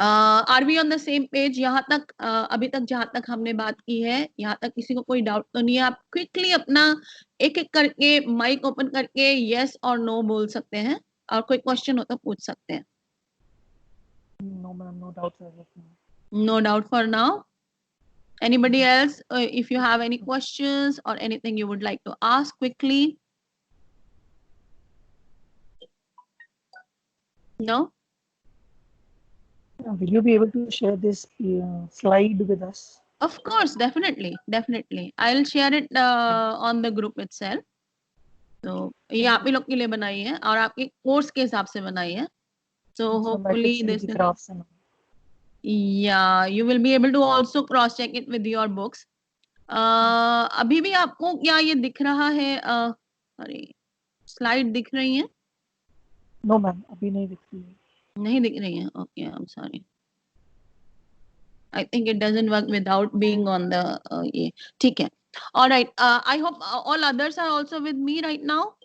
Are we on the same page? यहाँ तक अभी तक जहां तक हमने बात की है, यहाँ तक किसी को कोई डाउट तो नहीं है? आप क्विकली अपना एक एक करके माइक ओपन करके यस और नो बोल सकते हैं और कोई क्वेश्चन हो तो पूछ सकते हैं। No, ma'am, no doubts as of now. No doubt for now. Anybody else, if you have any questions or anything you would like to ask quickly? No? Will you be able to share this slide with us? Of course, definitely, definitely. I'll share it on the group itself. तो ये आप ही लोग के लिए बनाई है और आपके कोर्स के हिसाब से बनाई है. So hopefully this is, crafts and yeah, you will be able to also cross check it with your books. अभी भी आपको क्या ये दिख रहा है? अरे स्लाइड दिख रही है? No, ma'am, अभी नहीं दिख रही है. नहीं दिख रही है? Okay, I'm sorry. I think it doesn't work without being on the ये. ठीक है. All right. I hope all others are also with me right now.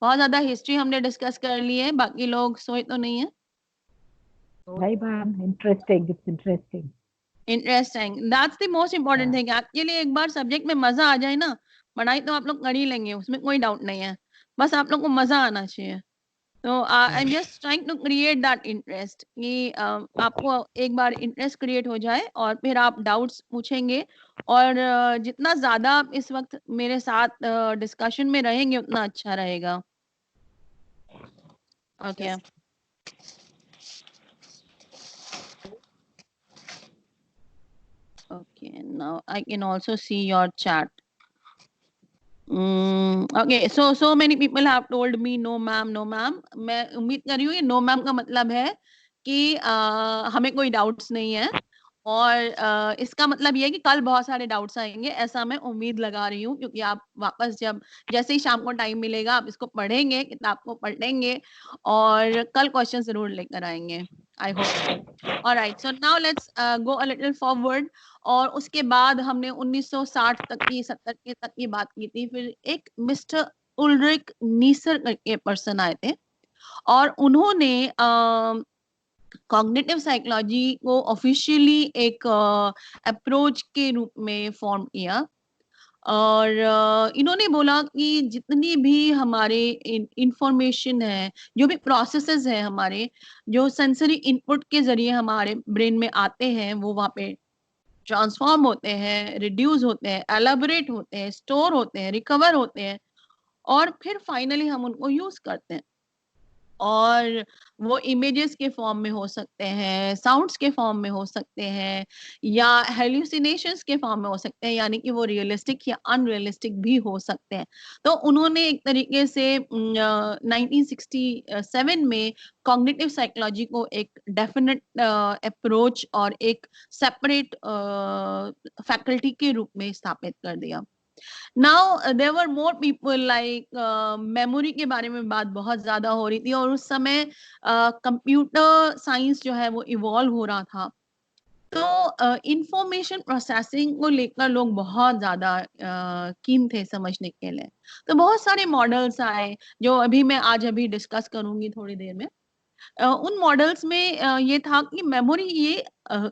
बहुत ज्यादा हिस्ट्री हमने डिस्कस कर ली है, बाकी लोग सोए तो नहीं है? Hi, ma'am. Interesting. It's interesting. Interesting, that's the most important thing. Actually एक बार सब्जेक्ट में मजा आ जाए ना, पढ़ाई तो आप लोग कर ही लेंगे, उसमें कोई डाउट नहीं है, बस आप लोग को मजा आना चाहिए। तो I am just trying to create that interest कि आपको एक बार इंटरेस्ट क्रिएट हो जाए और फिर आप डाउट्स पूछेंगे और जितना ज्यादा आप इस वक्त मेरे साथ डिस्कशन में रहेंगे उतना अच्छा रहेगा। Okay, okay, now I can also see your chat. Okay, so many people have told me no ma'am, no ma'am. मैं उम्मीद कर रही हूँ ये no ma'am का मतलब है कि हमें कोई डाउट्स नहीं है और इसका मतलब ये है कि कल बहुत सारे डाउट्स आएंगे, ऐसा मैं उम्मीद लगा रही हूँ, क्योंकि आप वापस जब जैसे ही शाम को टाइम मिलेगा आप इसको पढ़ेंगे, किताब को पढ़ेंगे और कल क्वेश्चन जरूर लेकर आएंगे। I hope. Alright, so now let's go a little forward. और उसके बाद हमने 1960 तक की, 70 के तक की बात की थी। फिर एक मिस्टर उल्रिक नीसर करके पर्सन आए थे और उन्होंने कॉग्निटिव साइकोलॉजी को ऑफिशियली एक अप्रोच के रूप में फॉर्म किया और इन्होंने बोला कि जितनी भी हमारे इंफॉर्मेशन है, जो भी प्रोसेसेस है हमारे, जो सेंसरी इनपुट के जरिए हमारे ब्रेन में आते हैं, वो वहाँ पे ट्रांसफॉर्म होते हैं, रिड्यूस होते हैं, एलाबोरेट होते हैं, स्टोर होते हैं, रिकवर होते हैं और फिर फाइनली हम उनको यूज करते हैं। और वो इमेजेस के फॉर्म में हो सकते हैं, साउंड्स के फॉर्म में हो सकते हैं या हेल्यूसिनेशंस के फॉर्म में हो सकते हैं, यानी कि वो रियलिस्टिक या अनरियलिस्टिक भी हो सकते हैं। तो उन्होंने एक तरीके से 1967 में कॉग्निटिव साइकोलॉजी को एक डेफिनेट अप्रोच और एक सेपरेट फैकल्टी के रूप में स्थापित कर दिया। Now there were more people like memory के बारे में बात बहुत ज्यादा हो रही थी और उस समय कंप्यूटर साइंस जो है वो इवॉल्व हो रहा था। तो इंफॉर्मेशन प्रोसेसिंग को लेकर लोग बहुत ज्यादा कीन थे समझने के लिए। तो बहुत सारे मॉडल्स आए जो अभी मैं आज डिस्कस करूंगी थोड़ी देर में। उन मॉडल्स में ये था कि मेमोरी ये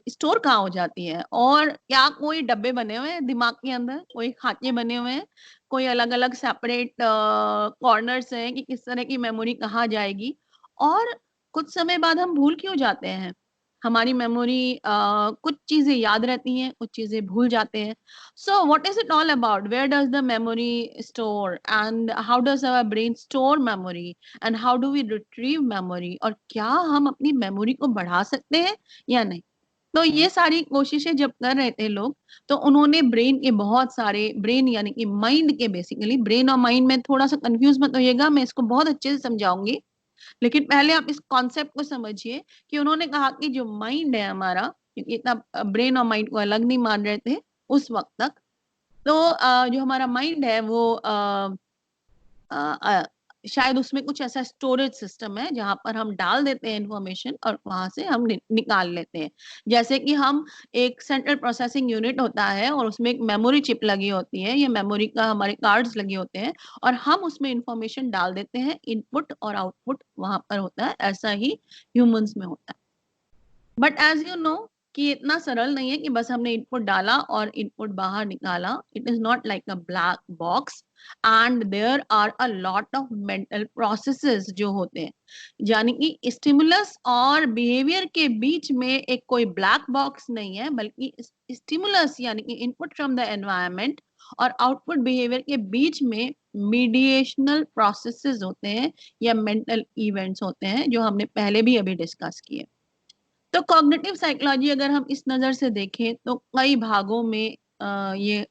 स्टोर कहाँ हो जाती है, और क्या कोई डब्बे बने हुए हैं दिमाग के अंदर, कोई खांचे बने हुए हैं, कोई अलग अलग सेपरेट कॉर्नर्स हैं कि किस तरह की मेमोरी कहाँ जाएगी, और कुछ समय बाद हम भूल क्यों जाते हैं। हमारी मेमोरी कुछ चीजें याद रहती हैं, कुछ चीजें भूल जाते हैं। So what is it all about? Where does the memory store, and how does our brain store memory, and how do we retrieve memory? और क्या हम अपनी मेमोरी को बढ़ा सकते हैं या नहीं? तो ये सारी कोशिशें जब कर रहे थे लोग, तो उन्होंने ब्रेन के बहुत सारे, ब्रेन यानी कि माइंड के, बेसिकली ब्रेन और माइंड में थोड़ा सा कंफ्यूज मत होइएगा, मैं इसको बहुत अच्छे से समझाऊंगी, लेकिन पहले आप इस कॉन्सेप्ट को समझिए कि उन्होंने कहा कि जो माइंड है हमारा, क्योंकि इतना ब्रेन और माइंड को अलग नहीं मान रहे थे उस वक्त तक, तो जो हमारा माइंड है वो शायद उसमें कुछ ऐसा स्टोरेज सिस्टम है जहां पर हम डाल देते हैं इंफॉर्मेशन और वहां से हम निकाल लेते हैं। जैसे कि हम एक सेंट्रल प्रोसेसिंग यूनिट होता है और उसमें एक मेमोरी चिप लगी होती है, या मेमोरी का हमारे कार्ड्स लगे होते हैं, और हम उसमें इंफॉर्मेशन डाल देते हैं, इनपुट और आउटपुट वहां पर होता है। ऐसा ही ह्यूमंस में होता है। बट एज यू नो कि इतना सरल नहीं है कि बस हमने इनपुट डाला और इनपुट बाहर निकाला। It is not like a black box, and there are a lot of mental processes जो होते हैं, यानी कि स्टिमुलस और बिहेवियर के बीच में एक कोई ब्लैक बॉक्स नहीं है, बल्कि स्टिमुलस यानी कि इनपुट फ्रॉम द एनवायरनमेंट और आउटपुट बिहेवियर के बीच में मीडिएशनल प्रोसेसेस होते हैं या मेंटल इवेंट्स होते हैं, जो हमने पहले भी अभी डिस्कस किए। तो कॉग्निटिव साइकोलॉजी अगर हम इस नजर से देखें तो कई भागों में ये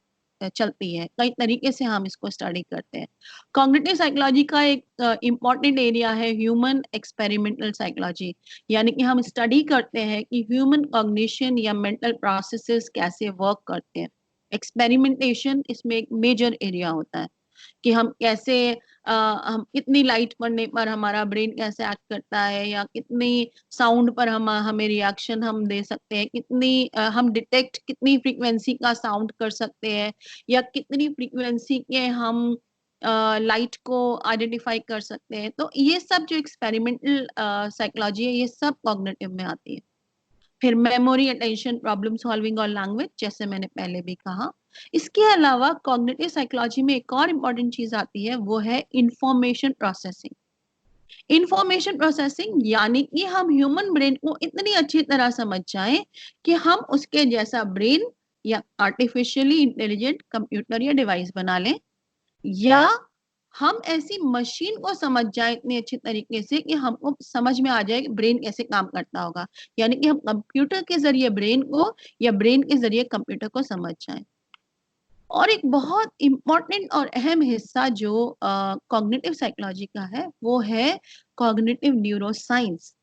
चलती है, कई तरीके से हम इसको स्टडी करते हैं। कॉग्निटिव साइकोलॉजी का एक इम्पॉर्टेंट एरिया है ह्यूमन एक्सपेरिमेंटल साइकोलॉजी, यानी कि हम स्टडी करते हैं कि ह्यूमन कॉग्निशन या मेंटल प्रोसेसेस कैसे वर्क करते हैं। एक्सपेरिमेंटेशन इसमें एक मेजर एरिया होता है कि हम कैसे हम कितनी लाइट पड़ने पर हमारा ब्रेन कैसे एक्ट करता है, या कितनी साउंड पर हमें रिएक्शन हम दे सकते हैं, कितनी हम डिटेक्ट कितनी फ्रीक्वेंसी का साउंड कर सकते हैं, या कितनी फ्रीक्वेंसी के हम लाइट को आइडेंटिफाई कर सकते हैं। तो ये सब जो एक्सपेरिमेंटल साइकोलॉजी है, ये सब कॉग्निटिव में आती है। फिर मेमोरी, अटेंशन, प्रॉब्लम सॉल्विंग और लैंग्वेज, जैसे मैंने पहले भी कहा। इसके अलावा कॉग्निटिव साइकोलॉजी में एक और इम्पॉर्टेंट चीज आती है, वो है इंफॉर्मेशन प्रोसेसिंग। इंफॉर्मेशन प्रोसेसिंग यानी कि हम ह्यूमन ब्रेन को इतनी अच्छी तरह समझ जाएं कि हम उसके जैसा ब्रेन या आर्टिफिशियली इंटेलिजेंट कंप्यूटर या डिवाइस बना लें, या हम ऐसी मशीन को समझ जाए इतने अच्छे तरीके से कि हमको समझ में आ जाए कि ब्रेन कैसे काम करता होगा, यानी कि हम कंप्यूटर के जरिए ब्रेन को या ब्रेन के जरिए कंप्यूटर को समझ जाएं। और एक बहुत इंपॉर्टेंट और अहम हिस्सा जो कॉग्निटिव साइकोलॉजी का है, वो है cognitive neuroscience,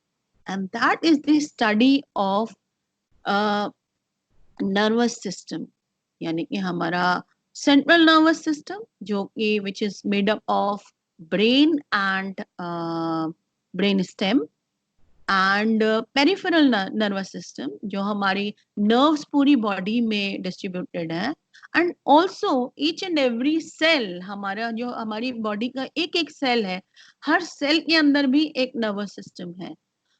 and that is the study of nervous system, यानी कि हमारा सेंट्रल नर्वस सिस्टम, जो कि which is made up of brain and brain stem, and peripheral nervous system, जो हमारी नर्व्स पूरी बॉडी में डिस्ट्रीब्यूटेड है, and also each and every cell, हमारा जो हमारी बॉडी का एक एक सेल है, हर सेल के अंदर भी एक नर्वस सिस्टम है।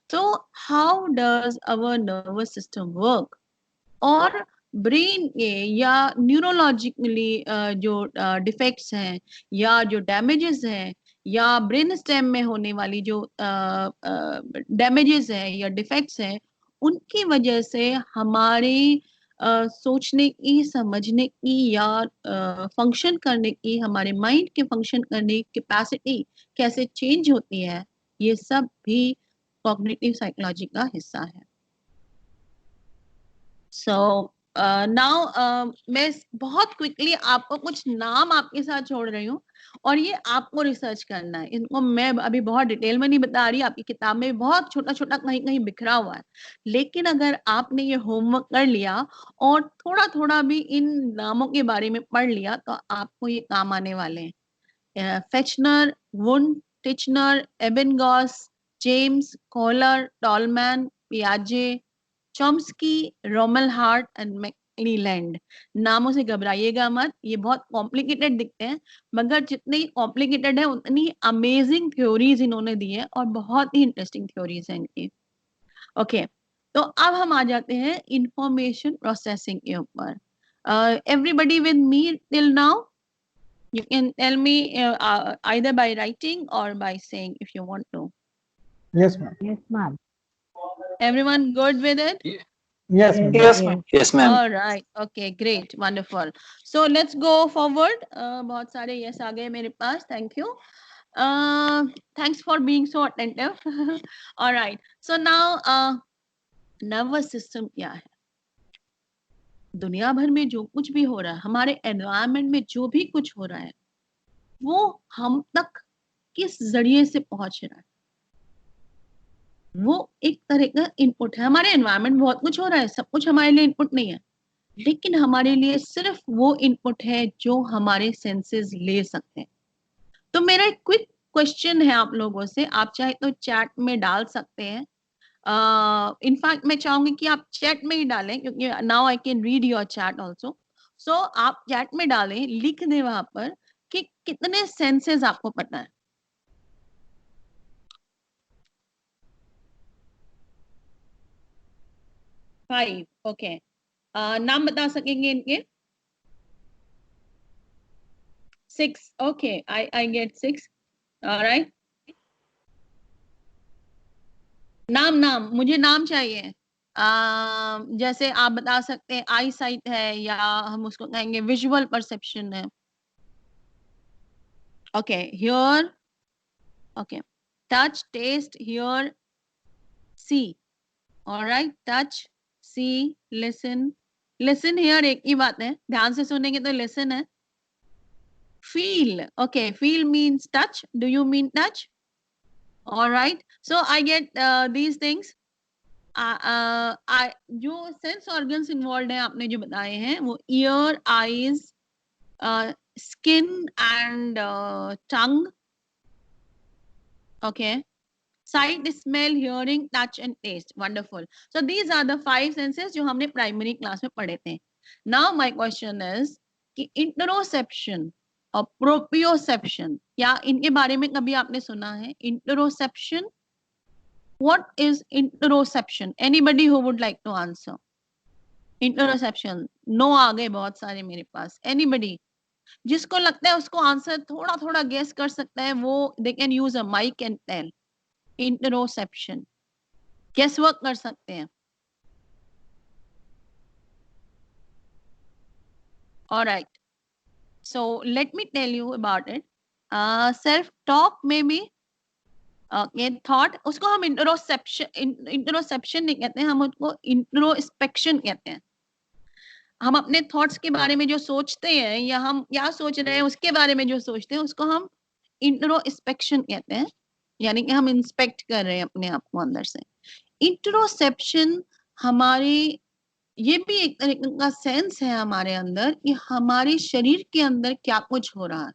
तो how does our nervous system work, और ब्रेन के या न्यूरोलॉजिकली जो डिफेक्ट्स हैं या जो डैमेजेस हैं, या ब्रेन स्टेम में होने वाली जो डैमेजेस हैं या डिफेक्ट्स हैं, उनकी वजह से हमारे सोचने की, समझने की या फंक्शन करने की, हमारे माइंड के फंक्शन करने की कैपेसिटी कैसे चेंज होती है, ये सब भी कॉग्निटिव साइकोलॉजी का हिस्सा है। सो नाउ मैं बहुत क्विकली आपको कुछ नाम आपके साथ छोड़ रही हूँ, और ये आपको रिसर्च करना है। इनको मैं अभी बहुत डिटेल में नहीं बता रही, आपकी किताब में बहुत छोटा छोटा कहीं कहीं बिखरा हुआ है, लेकिन अगर आपने ये होमवर्क कर लिया और थोड़ा थोड़ा भी इन नामों के बारे में पढ़ लिया, तो आपको ये काम आने वाले हैं। Fechner, Wundt, Titchener, Ebbinghaus, James, Kohler, Tolman, पियाजे, Chomsky, Rommel Hart, and directly land. नामों से घबराइएगा मत, ये बहुत कॉम्प्लिकेटेड दिखते हैं, मगर जितनी कॉम्प्लिकेटेड है उतनी अमेजिंग थ्योरीज इन्होंने दी है और बहुत ही इंटरेस्टिंग थ्योरीज हैं इनकी। ओके, तो अब हम आ जाते हैं इंफॉर्मेशन प्रोसेसिंग के ऊपर। Everybody with me till now? You can tell me either by writing or by saying if you want to. Yes, ma'am. Yes, ma'am. Everyone good with it? Yes, ma'am. Yes, ma'am. Yes, ma'am. All right. Okay, great. Wonderful. So let's go forward. बहुत सारे yes आ गए मेरे पास. Thank you. Thanks for being so attentive. All right. So now nervous system क्या है? दुनिया भर में जो कुछ भी हो रहा है, हमारे एनवायरनमेंट में जो भी कुछ हो रहा है, वो हम तक किस जरिए से पहुंच रहा है? वो एक तरह का इनपुट है। हमारे एनवायरनमेंट बहुत कुछ हो रहा है, सब कुछ हमारे लिए इनपुट नहीं है, लेकिन हमारे लिए सिर्फ वो इनपुट है जो हमारे सेंसेस ले सकते हैं। तो मेरा एक क्विक क्वेश्चन है आप लोगों से, आप चाहे तो चैट में डाल सकते हैं। इनफैक्ट मैं चाहूंगी कि आप चैट में ही डालें, क्योंकि now I can read your chat also. So आप चैट में डालें, लिख दें वहां पर कि कितने सेंसेस आपको पता है। Five, okay. नाम बता सकेंगे इनके? 6, okay, I get 6. All right. नाम मुझे नाम चाहिए। जैसे आप बता सकते हैं आई साइट है, या हम उसको कहेंगे विजुअल परसेप्शन है। Okay, hear, okay, touch, taste, hear, see. Alright, touch, see, listen. Listen hear एक ही बात है, ध्यान से सुनेंगे तो लिसन है। Feel, okay, feel means touch. Do you mean touch? All right, so I get these things. जो सेंस ऑर्गन्स इन्वॉल्व हैं आपने जो बताए हैं, वो ear, eyes, skin and tongue. Okay, sight, smell, hearing, touch and taste. Wonderful. So these are the 5 senses जो हमने प्राइमरी क्लास में पढ़े थे। नाउ माय क्वेश्चन इज कि इंटरोसेप्शन और प्रोपियोसेप्शन, क्या इनके बारे में कभी आपने सुना है? इंटरोसेप्शन, what is interoception? Anybody who would like to answer? Interoception, no आ गए बहुत सारे मेरे पास। Anybody जिसको लगता है उसको आंसर थोड़ा थोड़ा गेस कर सकता है, वो they can use a mic and tell. Interoception, guess work कर सकते हैं। All right, so let me tell you about it. Self talk maybe, thought, उसको हम इंटरोसेप्शन नहीं कहते हैं, हम उसको इंट्रोस्पेक्शन कहते हैं। हम अपने थॉट्स के बारे में जो सोचते हैं, या हम क्या सोच रहे हैं उसके बारे में जो सोचते हैं, उसको हम इंट्रोस्पेक्शन कहते हैं, यानी कि हम इंस्पेक्ट कर रहे हैं अपने आप को अंदर से। इंट्रोसेप्शन हमारी, ये भी एक तरीके का सेंस है हमारे अंदर कि हमारे शरीर के अंदर क्या कुछ हो रहा है,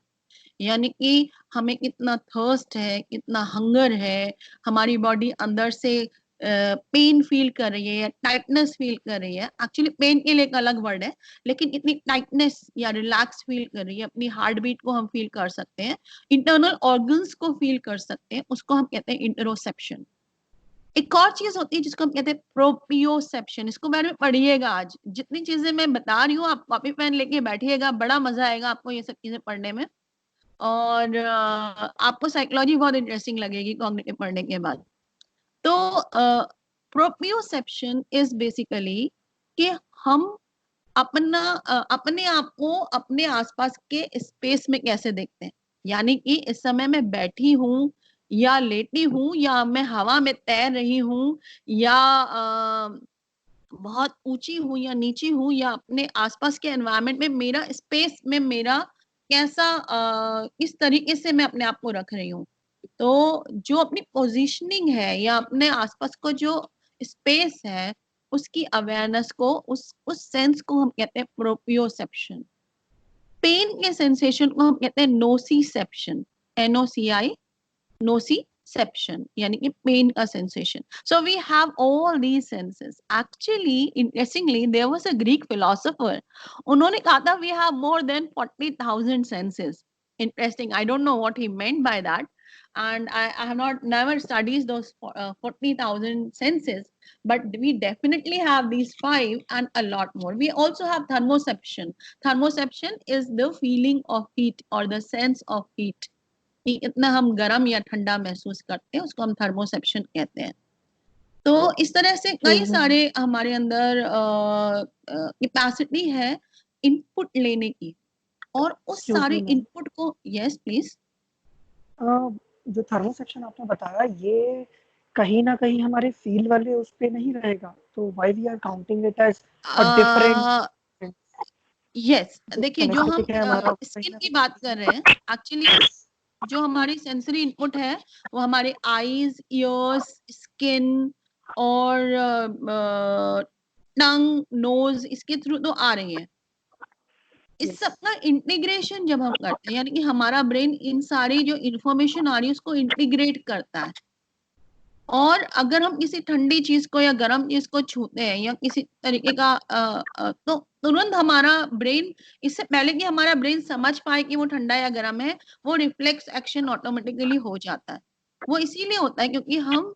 यानी कि हमें कितना थर्स्ट है, कितना हंगर है, हमारी बॉडी अंदर से पेन फील कर रही है या टाइटनेस फील कर रही है। एक्चुअली पेन के लिए एक अलग वर्ड है, लेकिन इतनी टाइटनेस या रिलैक्स फील कर रही है, अपनी हार्ट बीट को हम फील कर सकते हैं, इंटरनल ऑर्गन्स को फील कर सकते हैं, उसको हम कहते हैं इंटरोसेप्शन। एक और चीज होती है जिसको हम कहते हैं प्रोपियोसेप्शन। इसको बारे में पढ़िएगा, आज जितनी चीजें मैं बता रही हूँ आप कॉपी पेन लेके बैठिएगा, बड़ा मजा आएगा आपको ये सब चीजें पढ़ने में, और आपको साइकोलॉजी बहुत इंटरेस्टिंग लगेगी कॉग्निटिव पढ़ने के बाद। तो प्रोपियोसेप्शन इज बेसिकली कि हम अपने आप को अपने आसपास के स्पेस में कैसे देखते हैं, यानी कि इस समय मैं बैठी हूँ या लेटी हूँ, या मैं हवा में तैर रही हूँ, या बहुत ऊंची हूँ या नीची हूँ, या अपने आसपास के एनवायरनमेंट में मेरा स्पेस में मेरा कैसा किस तरीके से मैं अपने आप को रख रही हूँ। तो जो अपनी पोजीशनिंग है या अपने आसपास को जो स्पेस है, उसकी अवेयरनेस को, उस सेंस को हम कहते हैं प्रोपियोसेप्शन। पेन के सेंसेशन को हम कहते हैं नोसीसेप्शन, NOCI, सेप्शन यानी कि पेन का sensation. So we have all these senses. Actually interestingly there was a Greek philosopher, उन्होंने कहा था we have more than 40,000 senses. Interesting. I don't know what he meant by that, and I have not never studied those 40,000 senses, but we definitely have these 5 and a lot more. We also have thermoception. Thermoception is the feeling of heat or the sense of heat. कि इतना हम गर्म या ठंडा महसूस करते हैं, उसको हम थर्मोसेप्शन कहते हैं. तो इस तरह से कई सारे हमारे अंदर कैपेसिटी है इनपुट लेने की, और उस सारे इनपुट को. Yes please. जो थर्मोसेप्शन आपने बताया, ये कहीं ना कहीं हमारे फील वाले उस पे नहीं रहेगा, तो why we are counting it as a different. Yes, देखिए जो हम स्किन की बात कर रहे हैं, एक्चुअली जो हमारी सेंसरी इनपुट है वो हमारे आईज, ईयर्स, स्किन और टंग, नोज, इसके थ्रू तो आ रही है. इस सब का इंटीग्रेशन जब हम करते हैं, यानी कि हमारा ब्रेन इन सारी जो इंफॉर्मेशन आ रही है उसको इंटीग्रेट करता है. और अगर हम किसी ठंडी चीज को या गर्म चीज को छूते हैं या किसी तरीके का तो तुरंत हमारा ब्रेन, इससे पहले कि हमारा ब्रेन समझ पाए कि वो ठंडा या गर्म है, वो रिफ्लेक्स एक्शन ऑटोमेटिकली हो जाता है. वो इसीलिए होता है क्योंकि हम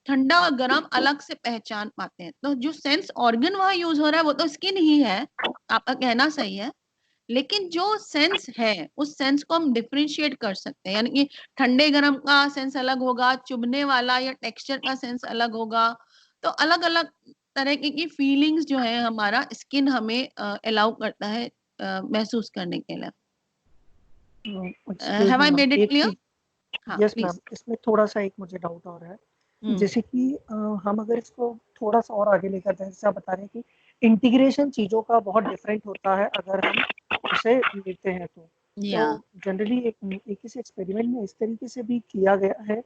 ठंडा और गर्म अलग से पहचान पाते हैं. तो जो सेंस ऑर्गन वहां यूज हो रहा है वो तो स्किन ही है, आपका कहना सही है. लेकिन जो सेंस है उस सेंस को हम डिफरेंशिएट कर सकते हैं, यानी कि ठंडे गर्म का सेंस अलग होगा, चुभने वाला या टेक्सचर का सेंस अलग होगा. तो अलग अलग तरह की फीलिंग्स जो है हमारा स्किन हमें अलाउ करता है महसूस करने के लिए. Have I made it clear? Yes ma'am, इसमें थोड़ा सा एक मुझे डाउट और है. जैसे कि हम अगर इसको थोड़ा सा और आगे लेकर जाए, जैसे आप बता रहे हैं कि इंटीग्रेशन चीजों का बहुत डिफरेंट होता है अगर हम उसे लेते हैं तो जनरली एक इस एक्सपेरिमेंट में इस तरीके से भी किया गया है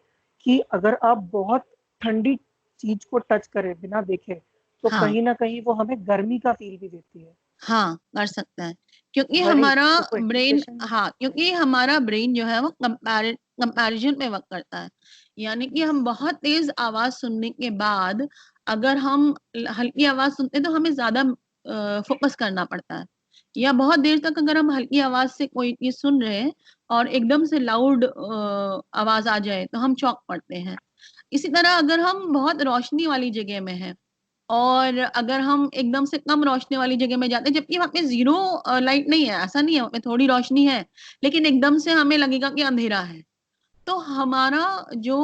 कि अगर आप बहुत ठंडी चीज को टच करें बिना देखे तो कहीं ना कहीं वो हमें गर्मी का फील भी देती है. हाँ, कर सकता है क्योंकि हमारा ब्रेन, क्योंकि हमारा ब्रेन जो है वो कंपैरिजन पे वर्क करता है. यानी कि हम बहुत तेज आवाज सुनने के बाद अगर हम हल्की आवाज सुनते हैं तो हमें ज्यादा फोकस करना पड़ता है, या बहुत देर तक अगर हम हल्की आवाज से कोई चीज सुन रहे हैं और एकदम से लाउड आवाज आ जाए तो हम चौंक पड़ते हैं. इसी तरह अगर हम बहुत रोशनी वाली जगह में हैं और अगर हम एकदम से कम रोशनी वाली जगह में जाते हैं, जबकि वहाँ पे जीरो लाइट नहीं है, ऐसा नहीं है, वहाँ पे थोड़ी रोशनी है, लेकिन एकदम से हमें लगेगा कि अंधेरा है, तो हमारा जो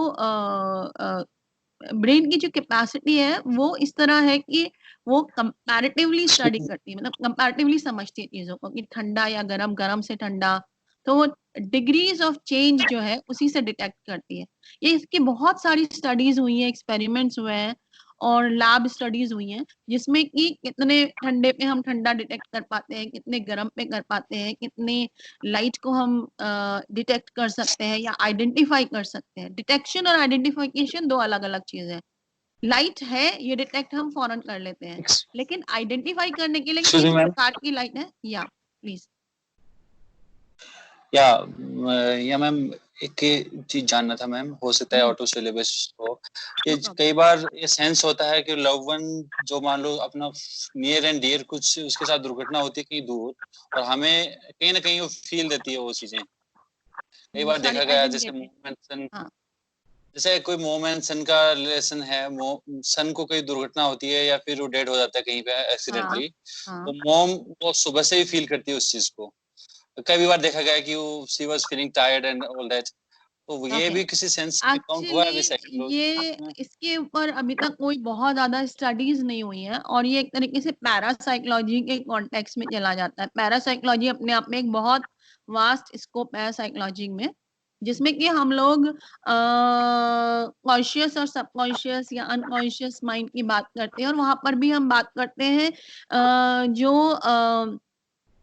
ब्रेन की जो कैपेसिटी है वो इस तरह है कि वो कंपैरेटिवली स्टडी करती है, मतलब कंपैरेटिवली समझती है चीजों को कि ठंडा या गरम, गरम से ठंडा, तो वो डिग्रीज ऑफ चेंज जो है उसी से डिटेक्ट करती है. ये इसकी बहुत सारी स्टडीज हुई हैं, एक्सपेरिमेंट्स हुए हैं और लैब स्टडीज हुई हैं जिसमें कि कितने ठंडे पे हम ठंडा डिटेक्ट कर पाते हैं, कितने गर्म पे कर पाते हैं, कितने लाइट को हम डिटेक्ट कर सकते हैं या आइडेंटिफाई कर सकते हैं. डिटेक्शन और आइडेंटिफिकेशन दो अलग अलग चीज है. लाइट है ये डिटेक्ट हम फौरन कर लेते हैं, लेकिन आइडेंटिफाई करने के लिए किस प्रकार की लाइट है. या प्लीज. या मैम एक चीज जानना था मैम, हो सकता है ऑटो सिलेबस हो कि कई बार ये सेंस होता है कि लव वन जो मान लो अपना नियर एंड डियर कुछ उसके साथ दुर्घटना होती है कहीं दूर, और हमें कहीं ना कहीं वो फील देती है वो चीजें. कई बार देखा गया जैसे मोहम्मद सन, जैसे कोई मोहम्मद सन का रिलेशन है, सन को कोई दुर्घटना होती है या फिर वो डेड हो जाता है कहीं पे एक्सीडेंटली, तो मोम वो सुबह से ही फील करती है उस चीज को. कई बार देखा गया कि वो she was feeling tired and all that, तो ये भी किसी सेंस में काउंट हुआ है अभी साइकोलॉजी? ये इसके ऊपर अभी तक कोई बहुत ज्यादा स्टडीज नहीं हुई है और ये एक तरीके से पैरासाइकोलॉजी के कॉन्टेक्स्ट में चला जाता है. पैरासाइकोलॉजी अपने आप में एक बहुत वास्ट स्कोप है साइकोलॉजी में, जिसमें कि हम लोग कॉन्शियस और सबकॉन्शियस या अनकॉन्शियस माइंड की बात करते हैं, और वहां पर भी हम बात करते हैं जो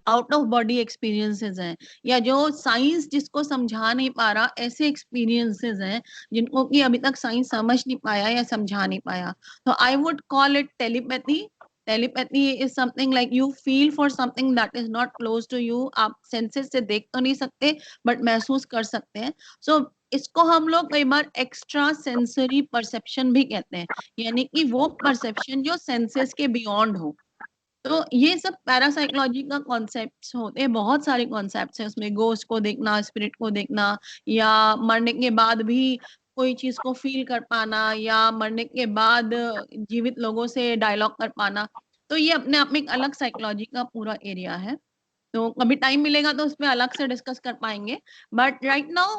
आउट ऑफ बॉडी एक्सपीरियंसेस हैं या जो साइंस जिसको समझा नहीं पा रहा, ऐसे एक्सपीरियंसेस हैं जिनको कि अभी तक साइंस समझ नहीं पाया या समझा नहीं पाया. तो I would call it telepathy. Telepathy is something like you feel for something that is not close to you. आप सेंसेस से देख तो नहीं सकते बट महसूस कर सकते हैं. सो इसको हम लोग कई बार एक्स्ट्रा सेंसरी परसेप्शन भी कहते हैं, यानी कि वो परसेप्शन जो सेंसेस के बियॉन्ड हो। तो ये सब पैरासाइकोलॉजी का कॉन्सेप्ट्स होते हैं, बहुत सारे कॉन्सेप्ट्स हैं उसमें, गोस्ट को देखना, स्पिरिट को देखना, या मरने के बाद भी कोई चीज को फील कर पाना, या मरने के बाद जीवित लोगों से डायलॉग कर पाना। तो ये अपने आप में एक अलग साइकोलॉजी का पूरा एरिया है, तो कभी टाइम मिलेगा तो उसमें अलग से डिस्कस कर पाएंगे। बट राइट नाउ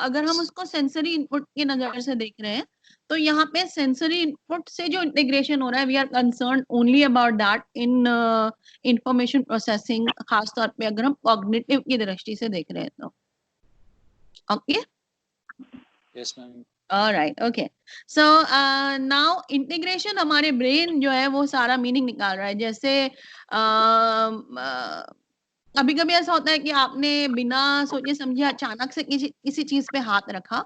अगर हम उसको सेंसरी इनपुट की नजर से देख रहे हैं, तो यहाँ पे सेंसरी इनपुट से जो इंटीग्रेशन हो रहा है, we are concern only about that in information processing, खासतौर पे अगर हम कॉग्निटिव की दृष्टि से देख रहे हैं तो। Okay, yes ma'am. Alright, okay. So now integration हमारे ब्रेन जो है वो सारा मीनिंग निकाल रहा है। जैसे कभी कभी ऐसा होता है कि आपने बिना सोचे समझे अचानक से किसी चीज पे हाथ रखा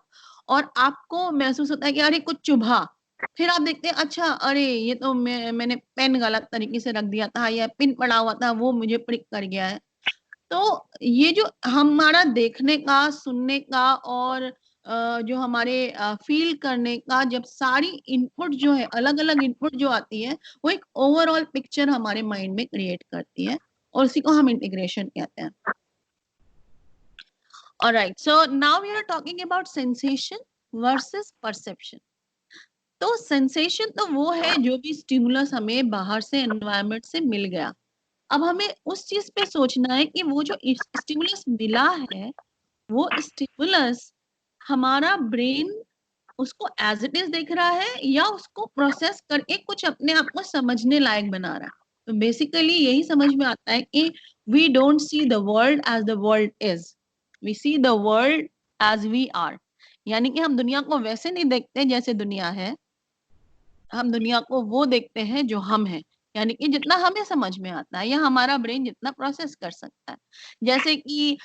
और आपको महसूस होता है कि अरे कुछ चुभा, फिर आप देखते हैं अच्छा अरे ये तो मैंने पेन गलत तरीके से रख दिया था, या पिन पड़ा हुआ था वो मुझे प्रिक कर गया है। तो ये जो हमारा देखने का, सुनने का और जो हमारे फील करने का, जब सारी इनपुट जो है, अलग अलग इनपुट जो आती है, वो एक ओवरऑल पिक्चर हमारे माइंड में क्रिएट करती है, और उसी को हम इंटीग्रेशन कहते हैं। Alright, so now we are talking about sensation versus perception. तो सेंसेशन तो वो है जो भी स्टिमुलस हमें बाहर से, एनवायरनमेंट से मिल गया। अब हमें उस चीज पे सोचना है कि वो जो स्टिमुलस मिला है, वो स्टिमुलस हमारा ब्रेन उसको एज इट इज देख रहा है, या उसको प्रोसेस करके कुछ अपने आप को समझने लायक बना रहा है। तो बेसिकली यही समझ में आता है कि we don't see the world as the world is, we see the world as we are. यानी कि हम दुनिया को वैसे नहीं देखते जैसे दुनिया है, हम दुनिया को वो देखते हैं जो हम हैं, यानी कि जितना हमें समझ में आता है या हमारा ब्रेन जितना प्रोसेस कर सकता है। जैसे कि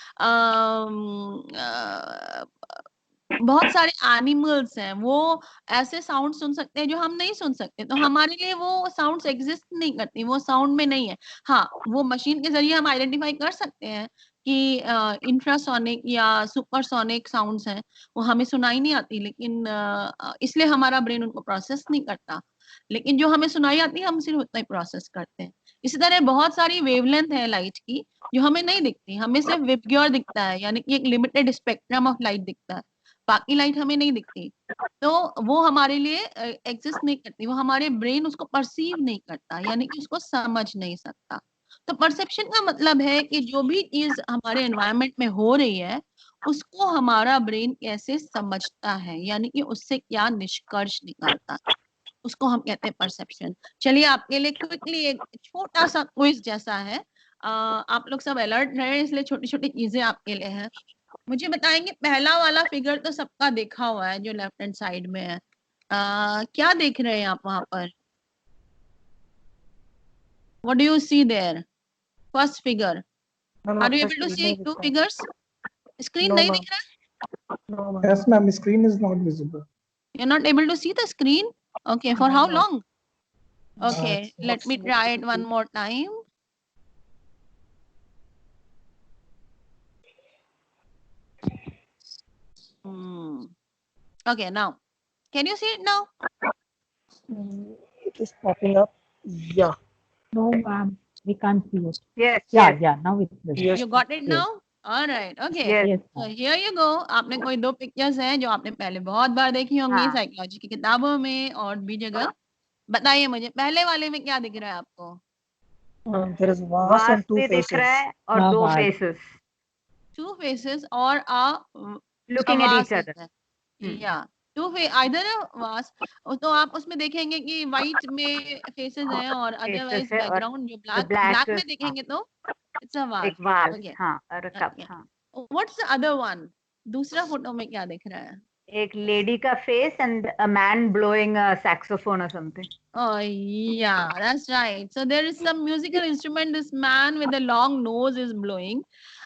बहुत सारे एनिमल्स हैं, वो ऐसे साउंड सुन सकते हैं जो हम नहीं सुन सकते, तो हमारे लिए वो साउंड्स एग्जिस्ट नहीं करती, वो साउंड में नहीं है। हाँ, वो मशीन के जरिए हम आइडेंटिफाई कर सकते हैं कि इंफ्रासोनिक या सुपरसोनिक साउंड्स हैं, वो हमें सुनाई नहीं आती, लेकिन इसलिए हमारा ब्रेन उनको प्रोसेस नहीं करता। लेकिन जो हमें सुनाई आती है हम सिर्फ उतना ही प्रोसेस करते हैं। इसी तरह बहुत सारी वेवलेंथ है लाइट की जो हमें नहीं दिखती, हमें सिर्फ विबग्योर दिखता है, यानी कि एक लिमिटेड स्पेक्ट्रम ऑफ लाइट दिखता है, बाकी लाइट हमें नहीं दिखती। तो वो हमारे लिए एग्जिस्ट नहीं करती, वो हमारे ब्रेन उसको परसीव नहीं करता, यानी कि उसको समझ नहीं सकता। तो परसेप्शन का मतलब है कि जो भी चीज हमारे एनवायरनमेंट में हो रही है उसको हमारा ब्रेन कैसे समझता है, यानी कि उससे क्या निष्कर्ष निकालता है, उसको हम कहते हैं परसेप्शन। चलिए आपके लिए क्विकली एक छोटा सा क्विज जैसा है, आप लोग सब अलर्ट रहे, इसलिए छोटी छोटी चीजें आपके लिए हैं। मुझे बताएंगे, पहला वाला फिगर तो सबका देखा हुआ है जो लेफ्ट हैंड साइड में है, क्या देख रहे हैं आप वहां पर? What do you see there? First figure, are you able to see two figures? Screen नहीं दिख रहा है? Yes, ma'am. Screen is not visible. You're not able to see the screen? Okay, for how long? Okay, let me try it one more time. Okay, now can you see it now? It is popping up. Yeah. No, ma'am, we can't see it. Yes. Yeah, Yes. yeah. Now it's visible. Yes. You got it now? All right, okay. Yes. Yes, So ma'am. here you go. आपने कोई दो पिक्चर्स हैं जो आपने पहले बहुत बार देखी होंगी हाँ। साइकोलॉजी की किताबों में और भी जगह। बताइए मुझे, पहले वाले में क्या दिख रहा है आपको? There is vase वास and two भी दिख faces. रहा है और हाँ, दो वास। Faces Two faces or a looking at vase each is other. there. Yeah, two face, either a vase, तो आप उसमें देखेंगे कि व्हाइट में फेसेस हैं और अदरवाइज है और बैकग्राउंड जो ब्लैक black में is- देखेंगे तो इट्स अ वास। एक वाल. Okay. हाँ, और कप. Okay. हाँ, What's the other one? दूसरा फोटो में क्या दिख रहा है? एक लेडी का face and a man blowing a saxophone और something. Oh yeah, that's right. So there is some musical instrument this man with a long nose is blowing,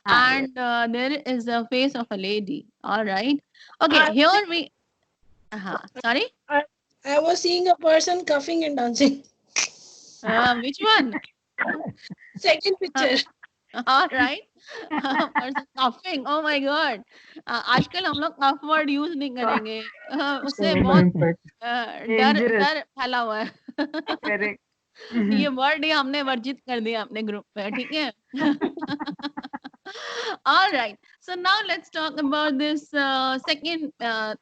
and there is a face of a lady. All right. Okay, here we. Sorry. I was seeing a person coughing and dancing. Which one? Second picture. All right. Person coughing, oh my God, आजकल हम लोग कफ वर्ड यूज नहीं करेंगे, उससे बहुत डर Dangerous. डर फैला हुआ है। Correct. ये वर्ड ही हमने वर्जित कर दिया अपने ग्रुप पे, ठीक है। All right, so now let's talk about this second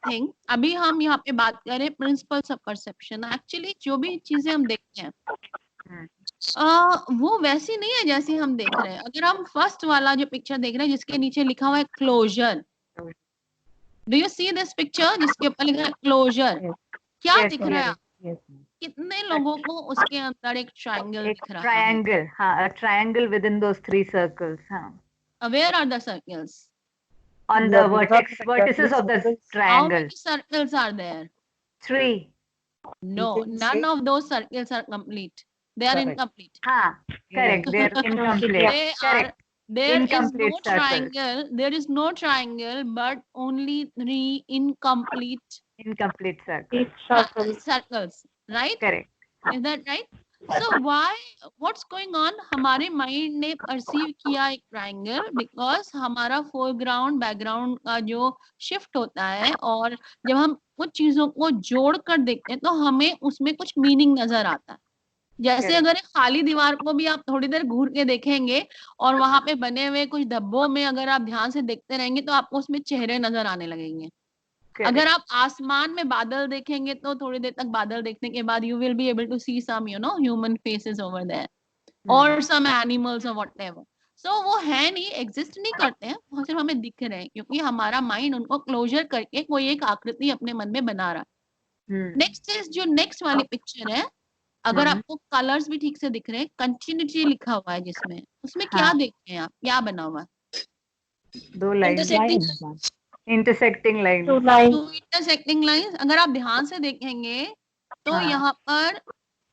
thing. अभी हम यहाँ पे बात करें principles of perception. Actually जो भी चीजें हम देखते हैं वो वैसी नहीं है जैसी हम देख रहे हैं। अगर हम फर्स्ट वाला जो पिक्चर देख रहे हैं जिसके नीचे लिखा हुआ है closure, do you see this picture जिसके ऊपर लिखा है क्लोजर, क्या Yes, दिख रहा है? Yes. कितने लोगों को उसके अंदर एक ट्रायंगल एक दिख रहा है? triangle, हाँ, a triangle within those 3 circles, हाँ. Where are the circles? On Yeah, the these are vertices of the circles. How triangle. many circles are there? 3. No, can none say- of those circles are complete. They are Correct. incomplete. हाँ, correct. They are incomplete. They Correct. are. There is Incomplete no circles. triangle. There is no triangle, but only 3 incomplete Incomplete circles. circles. Right? Correct. Is that right? So why? What's going on? हमारे माइंड ने परसीव किया एक ट्रायंगल बिकॉज हमारा फोरग्राउंड बैकग्राउंड का जो शिफ्ट होता है और जब हम कुछ चीजों को जोड़ कर देखते हैं तो हमें उसमें कुछ मीनिंग नजर आता है। जैसे Correct. अगर एक खाली दीवार को भी आप थोड़ी देर घूर के देखेंगे और वहां पे बने हुए कुछ धब्बों में अगर आप ध्यान से देखते रहेंगे तो आपको उसमें चेहरे नजर आने लगेंगे। Correct. अगर आप आसमान में बादल देखेंगे तो थोड़ी देर तक बादल देखने के बाद you will be able to see some human faces over there और सम एनिमल्स और व्हाटएवर। सो वो है नहीं, एग्जिस्ट नहीं करते हैं, वो सिर्फ हमें दिख रहे हैं क्योंकि हमारा माइंड उनको क्लोजर करके कोई एक आकृति अपने मन में बना रहा है। नेक्स्ट इज जो नेक्स्ट वाली पिक्चर है, अगर आपको कलर्स भी ठीक से दिख रहे हैं, कंटिन्यूटी लिखा हुआ है जिसमें, उसमें क्या हाँ। देख रहे हैं आप, क्या बना हुआ है? 2 lines. Intersecting. Intersecting lines. Two lines. Two intersecting lines. अगर आप ध्यान से देखेंगे तो हाँ। यहाँ पर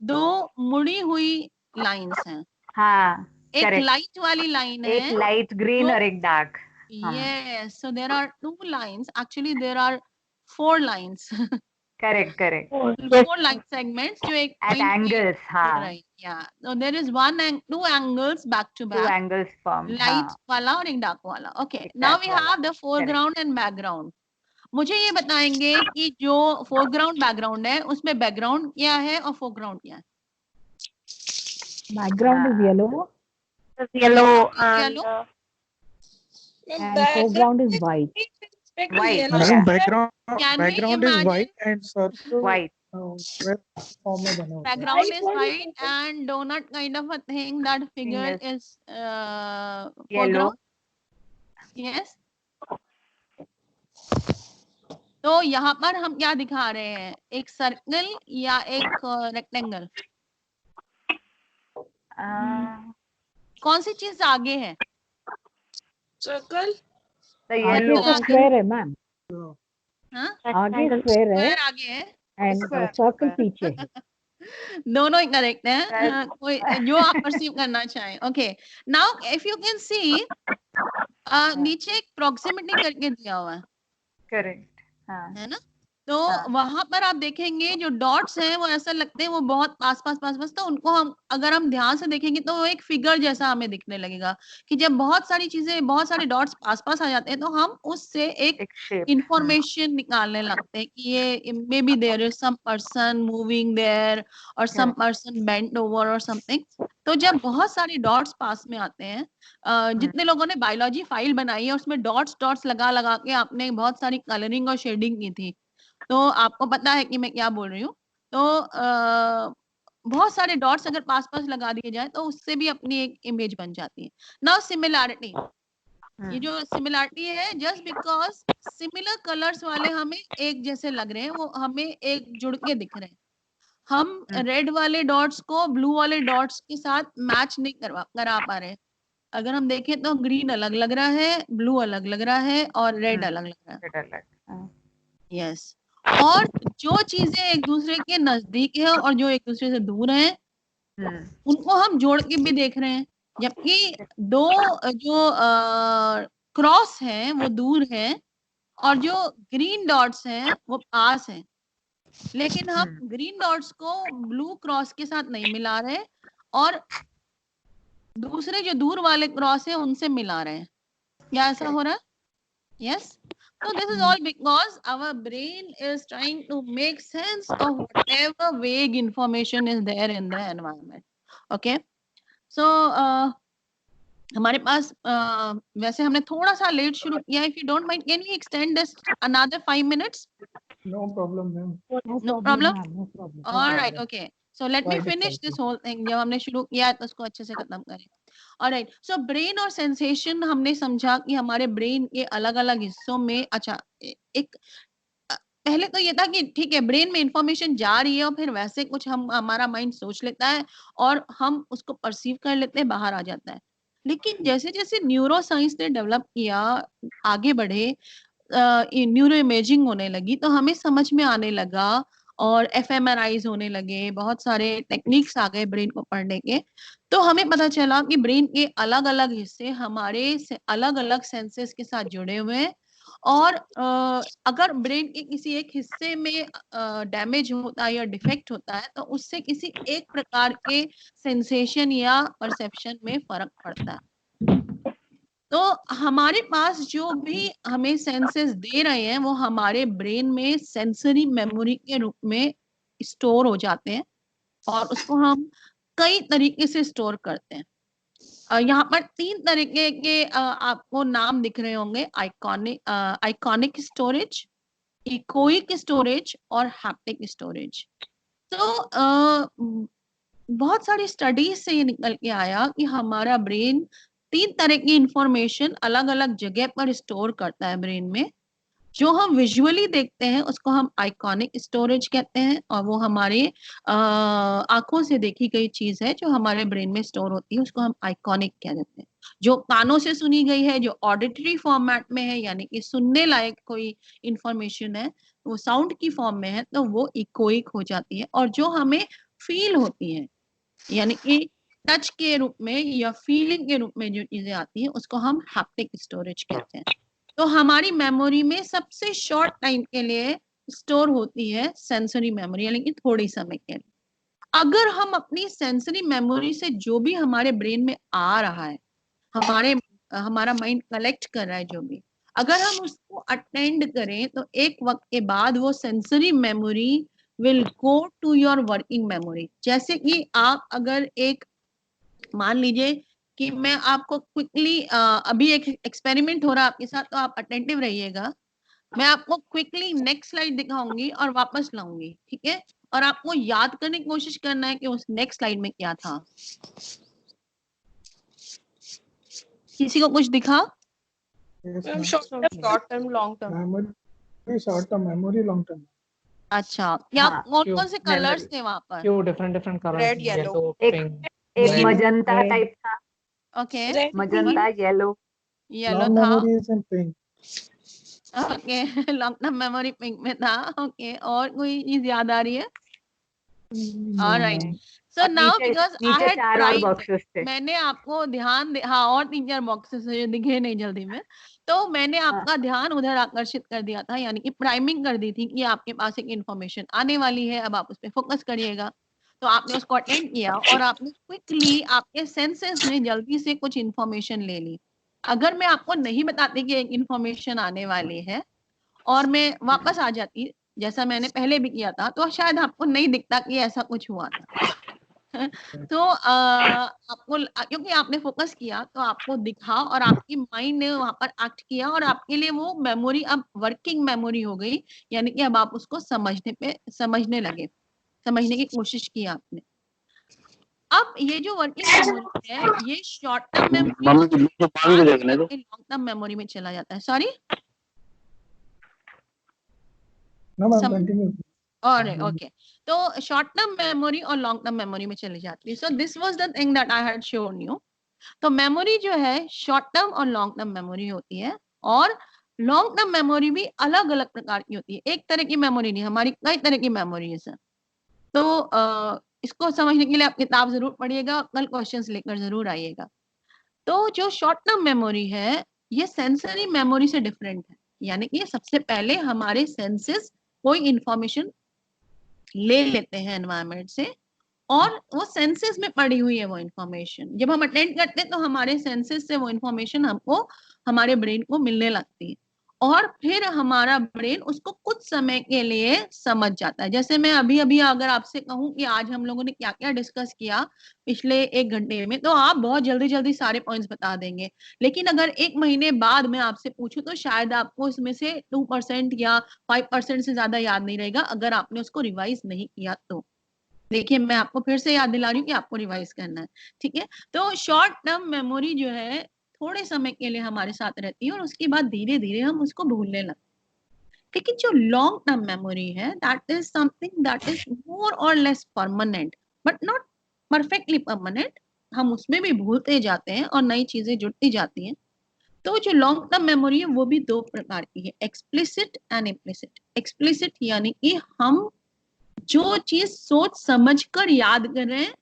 2 मुड़ी हुई लाइंस हैं। हाँ, एक correct. लाइट वाली लाइन एक है, light green तो- और एक dark. हाँ। Yes, so there are 2 lines, actually there are 4 lines, Correct, correct. 4 line segments जो एक At point पे angles, हाँ. right, yeah, so there is 2 angles back to 2 back, angles formed. Light हाँ. वाला और एक डार्क वाला। ओके, एक नाउ dark वी वाला, have the foreground and background. मुझे ये बताएंगे कि जो फोरग्राउंड बैकग्राउंड है उसमें बैकग्राउंड क्या है और फोरग्राउंड क्या है? Background is yellow Yellow Yellow? and foreground is white. White. Madam, background Can we background is imagine- white and circle White. red form में बना होता है। Background is white and donut kind of a thing. That figure Yes. is Yellow. foreground. Yes. तो यहाँ पर हम क्या दिखा रहे हैं, एक सर्कल या एक रेक्टेंगल? कौन सी चीज आगे है? Circle. The आगे yellow. तो square है मैम, हाँ? आगे square है स्क्वायर आगे है, and Square. circle पीछे है। दोनों ही करेक्ट है। Yes. कोई जो आप परसीव करना चाहें। Okay, now if you can सी नीचे एक प्रॉक्सिमिटी करके दिया हुआ है, Correct. हाँ. है ना? तो हाँ। वहां पर आप देखेंगे जो डॉट्स हैं वो ऐसा लगते हैं वो बहुत पास पास, तो उनको हम अगर हम ध्यान से देखेंगे तो वो एक फिगर जैसा हमें दिखने लगेगा कि जब बहुत सारी चीजें, बहुत सारे डॉट्स पास पास आ जाते हैं तो हम उससे एक एक shape. इंफॉर्मेशन निकालने लगते हैं कि ये maybe there is some person moving there और सम पर्सन बेंट ओवर और समथिंग। तो जब बहुत सारे डॉट्स पास में आते हैं, जितने लोगों ने बायोलॉजी फाइल बनाई है उसमें डॉट्स डॉट्स लगा लगा के आपने बहुत सारी कलरिंग और शेडिंग की थी, तो आपको पता है कि मैं क्या बोल रही हूँ। तो बहुत सारे डॉट्स अगर पास पास लगा दिए जाए तो उससे भी अपनी एक इमेज बन जाती है। नाउ सिमिलैरिटी, ये जो सिमिलैरिटी है, जस्ट बिकॉज सिमिलर कलर्स वाले हमें एक जैसे लग रहे हैं, वो हमें एक जुड़ के दिख रहे हैं। हम रेड वाले डॉट्स को ब्लू वाले डॉट्स के साथ मैच नहीं करा पा रहे। अगर हम देखें तो ग्रीन अलग लग रहा है, ब्लू अलग लग रहा है और रेड अलग लग रहा है। Red alert. हाँ. यस, और जो चीजें एक दूसरे के नजदीक है और जो एक दूसरे से दूर हैं उनको हम जोड़ के भी देख रहे हैं, जबकि दो जो क्रॉस हैं वो दूर हैं और जो ग्रीन डॉट्स हैं वो पास हैं, लेकिन हम ग्रीन डॉट्स को ब्लू क्रॉस के साथ नहीं मिला रहे और दूसरे जो दूर वाले क्रॉस है उनसे मिला रहे हैं। क्या ऐसा हो रहा है? Yes. So this is all because our brain is trying to make sense of whatever vague information is there in the environment. Okay. So हमारे पास वैसे हमने थोड़ा सा लेट शुरू किया. If you don't mind, can we extend this another 5 minutes? No problem, ma'am. No problem? ma'am, no problem. All right, okay. So let me finish this whole thing. जब हमने शुरू किया है तो उसको अच्छे से खत्म करें. All right. So brain और sensation हमने समझा कि हमारे brain के अलग-अलग हिस्सों में अच्छा एक पहले तो ये था कि ठीक है ब्रेन में इंफॉर्मेशन जा रही है और फिर वैसे कुछ हम हमारा माइंड सोच लेता है और हम उसको परसीव कर लेते हैं, बाहर आ जाता है. लेकिन जैसे जैसे न्यूरो साइंस ने डेवलप किया, आगे बढ़े, न्यूरो इमेजिंग होने लगी तो हमें समझ में आने लगा और एफएमआरआईज होने लगे, बहुत सारे टेक्निक्स आ गए ब्रेन को पढ़ने के. तो हमें पता चला कि ब्रेन के अलग अलग हिस्से हमारे अलग अलग सेंसेस के साथ जुड़े हुए हैं और अगर ब्रेन के किसी एक हिस्से में डैमेज होता है या डिफेक्ट होता है तो उससे किसी एक प्रकार के सेंसेशन या परसेप्शन में फर्क पड़ता है. तो हमारे पास जो भी हमें सेंसेस दे रहे हैं वो हमारे ब्रेन में सेंसरी मेमोरी के रूप में स्टोर हो जाते हैं और उसको हम कई तरीके से स्टोर करते हैं. यहाँ पर 3 तरीके के आपको नाम दिख रहे होंगे, आइकॉनिक स्टोरेज, इकोइक स्टोरेज और हैप्टिक स्टोरेज. तो बहुत सारी स्टडीज से ये निकल के आया कि हमारा ब्रेन 3 तरह की इंफॉर्मेशन अलग अलग जगह पर स्टोर करता है ब्रेन में. जो हम विजुअली देखते हैं उसको हम आइकॉनिक स्टोरेज कहते हैं और वो हमारे आंखों से देखी गई चीज है जो हमारे ब्रेन में स्टोर होती है, उसको हम आइकॉनिक कह देते हैं. जो कानों से सुनी गई है, जो ऑडिटरी फॉर्मेट में है यानी कि सुनने लायक कोई इंफॉर्मेशन है, वो साउंड की फॉर्म में है तो वो इकोइक हो जाती है. और जो हमें फील होती है यानी कि टच के रूप में या फीलिंग के रूप में जो चीजें आती है उसको हम हैप्टिक स्टोरेज कहते हैं. तो हमारी मेमोरी में सबसे शॉर्ट टाइम के लिए स्टोर होती है सेंसरी मेमोरी यानी कि थोड़ी समय के लिए. अगर हम अपनी सेंसरी मेमोरी से जो भी हमारे ब्रेन में आ रहा है, हमारा माइंड कलेक्ट कर रहा है जो भी, अगर हम उसको अटेंड करें तो एक वक्त के बाद वो sensory memory will go to your working memory. जैसे कि आप अगर एक मान लीजिए कि मैं आपको क्विकली अभी एक एक्सपेरिमेंट हो रहा है आपके साथ तो आप अटेंटिव रहिएगा. मैं आपको क्विकली नेक्स्ट स्लाइड दिखाऊंगी और वापस लाऊंगी, ठीक है? और आपको याद करने की कोशिश करना है कि उस नेक्स्ट स्लाइड में क्या था. किसी को कुछ दिखा? Short term long term. Short term memory, long term. अच्छा, क्या कौन कौन से कलर्स थे वहां पर? क्यों different colours, red, yellow, pink, एक मजंता टाइप था. ओके, मजंता, येलो था. Pink. Okay, long term memory pink में था. ओके, और कोई चीज याद आ रही है? Alright. So now because I had tried, मैंने आपको ध्यान हाँ और 3-4 बॉक्सेस दिखे नहीं जल्दी में, तो मैंने आपका ध्यान उधर आकर्षित कर दिया था यानी कि प्राइमिंग कर दी थी कि आपके पास एक इंफॉर्मेशन आने वाली है, अब आप उस पर फोकस करिएगा. तो आपने उसको अटेंड किया और आपने क्विकली आपके सेंसेस ने जल्दी से कुछ इंफॉर्मेशन ले ली. अगर मैं आपको नहीं बताती कि एक इंफॉर्मेशन आने वाली है और मैं वापस आ जाती जैसा मैंने पहले भी किया था तो शायद आपको नहीं दिखता कि ऐसा कुछ हुआ था. तो आपको क्योंकि आपने फोकस किया तो आपको दिखा और आपकी माइंड ने वहां पर एक्ट किया और आपके लिए वो मेमोरी अब वर्किंग मेमोरी हो गई यानी कि अब आप उसको समझने लगे, समझने की कोशिश की आपने. अब ये जो वर्किंग मेमोरी है ये short term memory long term memory में चला जाता है. सॉरी, और ओके, तो शॉर्ट टर्म मेमोरी और लॉन्ग टर्म मेमोरी में चली जाती है. So this was the thing that I had shown you. तो मेमोरी जो है शॉर्ट टर्म और लॉन्ग टर्म मेमोरी होती है और लॉन्ग टर्म मेमोरी भी अलग अलग प्रकार की होती है. एक तरह की मेमोरी नहीं, हमारी कई तरह की मेमोरी है सर. तो इसको समझने के लिए आप किताब जरूर पढ़िएगा, कल क्वेश्चंस लेकर जरूर आइएगा. तो जो शॉर्ट टर्म मेमोरी है ये सेंसरी मेमोरी से डिफरेंट है यानी कि सबसे पहले हमारे सेंसेस कोई इंफॉर्मेशन ले लेते हैं एनवायरनमेंट से और वो सेंसेस में पड़ी हुई है वो इन्फॉर्मेशन। जब हम अटेंड करते हैं तो हमारे सेंसेस से वो इन्फॉर्मेशन हमको, हमारे ब्रेन को मिलने लगती है और फिर हमारा ब्रेन उसको कुछ समय के लिए समझ जाता है। जैसे मैं अभी अभी अगर आपसे कहूं कि आज हम लोगों ने क्या क्या डिस्कस किया पिछले 1 घंटे में, तो आप बहुत जल्दी जल्दी सारे पॉइंट्स बता देंगे। लेकिन अगर 1 महीने बाद मैं आपसे पूछूं तो शायद आपको इसमें से 2% या 5% से ज्यादा याद नहीं रहेगा, अगर आपने उसको रिवाइज नहीं किया तो। देखिए मैं आपको फिर से याद दिला रही हूँ कि आपको रिवाइज करना है, ठीक है। तो शॉर्ट टर्म मेमोरी जो है थोड़े समय के लिए हमारे साथ रहती है और उसके बाद धीरे धीरे हम उसको भूलने लगते हैं। लेकिन जो लॉन्ग टर्म मेमोरी है that is something that is more or less permanent but not perfectly permanent. हम उसमें भी भूलते जाते हैं और नई चीजें जुड़ती जाती हैं। तो जो लॉन्ग टर्म मेमोरी है वो भी 2 प्रकार की है, एक्सप्लिसिट एंड इम्प्लिसिट। एक्सप्लिसिट यानी कि हम जो चीज सोच समझ कर याद कर रहे हैं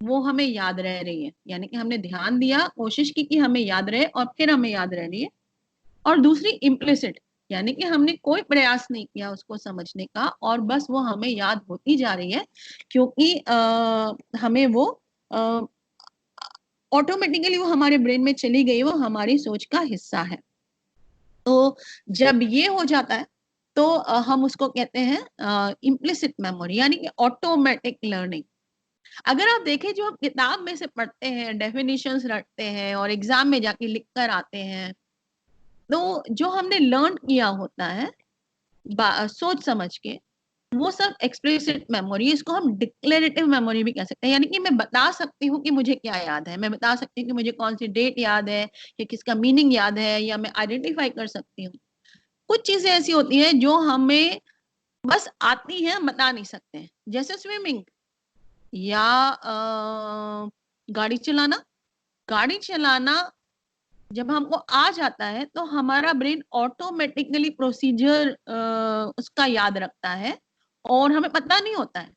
वो हमें याद रह रही है, यानी कि हमने ध्यान दिया, कोशिश की कि हमें याद रहे और फिर हमें याद रह रही है। और दूसरी इम्प्लिसिट यानी कि हमने कोई प्रयास नहीं किया उसको समझने का और बस वो हमें याद होती जा रही है क्योंकि हमें वो ऑटोमेटिकली वो हमारे ब्रेन में चली गई, वो हमारी सोच का हिस्सा है। तो जब ये हो जाता है तो हम उसको कहते हैं इम्प्लिसिट मेमोरी यानी कि ऑटोमेटिक लर्निंग। अगर आप देखें जो आप किताब में से पढ़ते हैं, डेफिनेशंस रटते हैं और एग्जाम में जाके लिख कर आते हैं, तो जो हमने लर्न किया होता है सोच समझ के, वो सब एक्सप्लिसिट मेमोरी, इसको हम डिक्लेरेटिव मेमोरी भी कह सकते हैं। यानी कि मैं बता सकती हूँ कि मुझे क्या याद है, मैं बता सकती हूँ कि मुझे कौन सी डेट याद है या किसका मीनिंग याद है, या मैं आइडेंटिफाई कर सकती हूँ। कुछ चीजें ऐसी होती हैं जो हमें बस आती हैं, बता नहीं सकते हैं, जैसे स्विमिंग या गाड़ी चलाना। गाड़ी चलाना जब हमको आ जाता है तो हमारा ब्रेन ऑटोमेटिकली प्रोसीजर उसका याद रखता है और हमें पता नहीं होता है।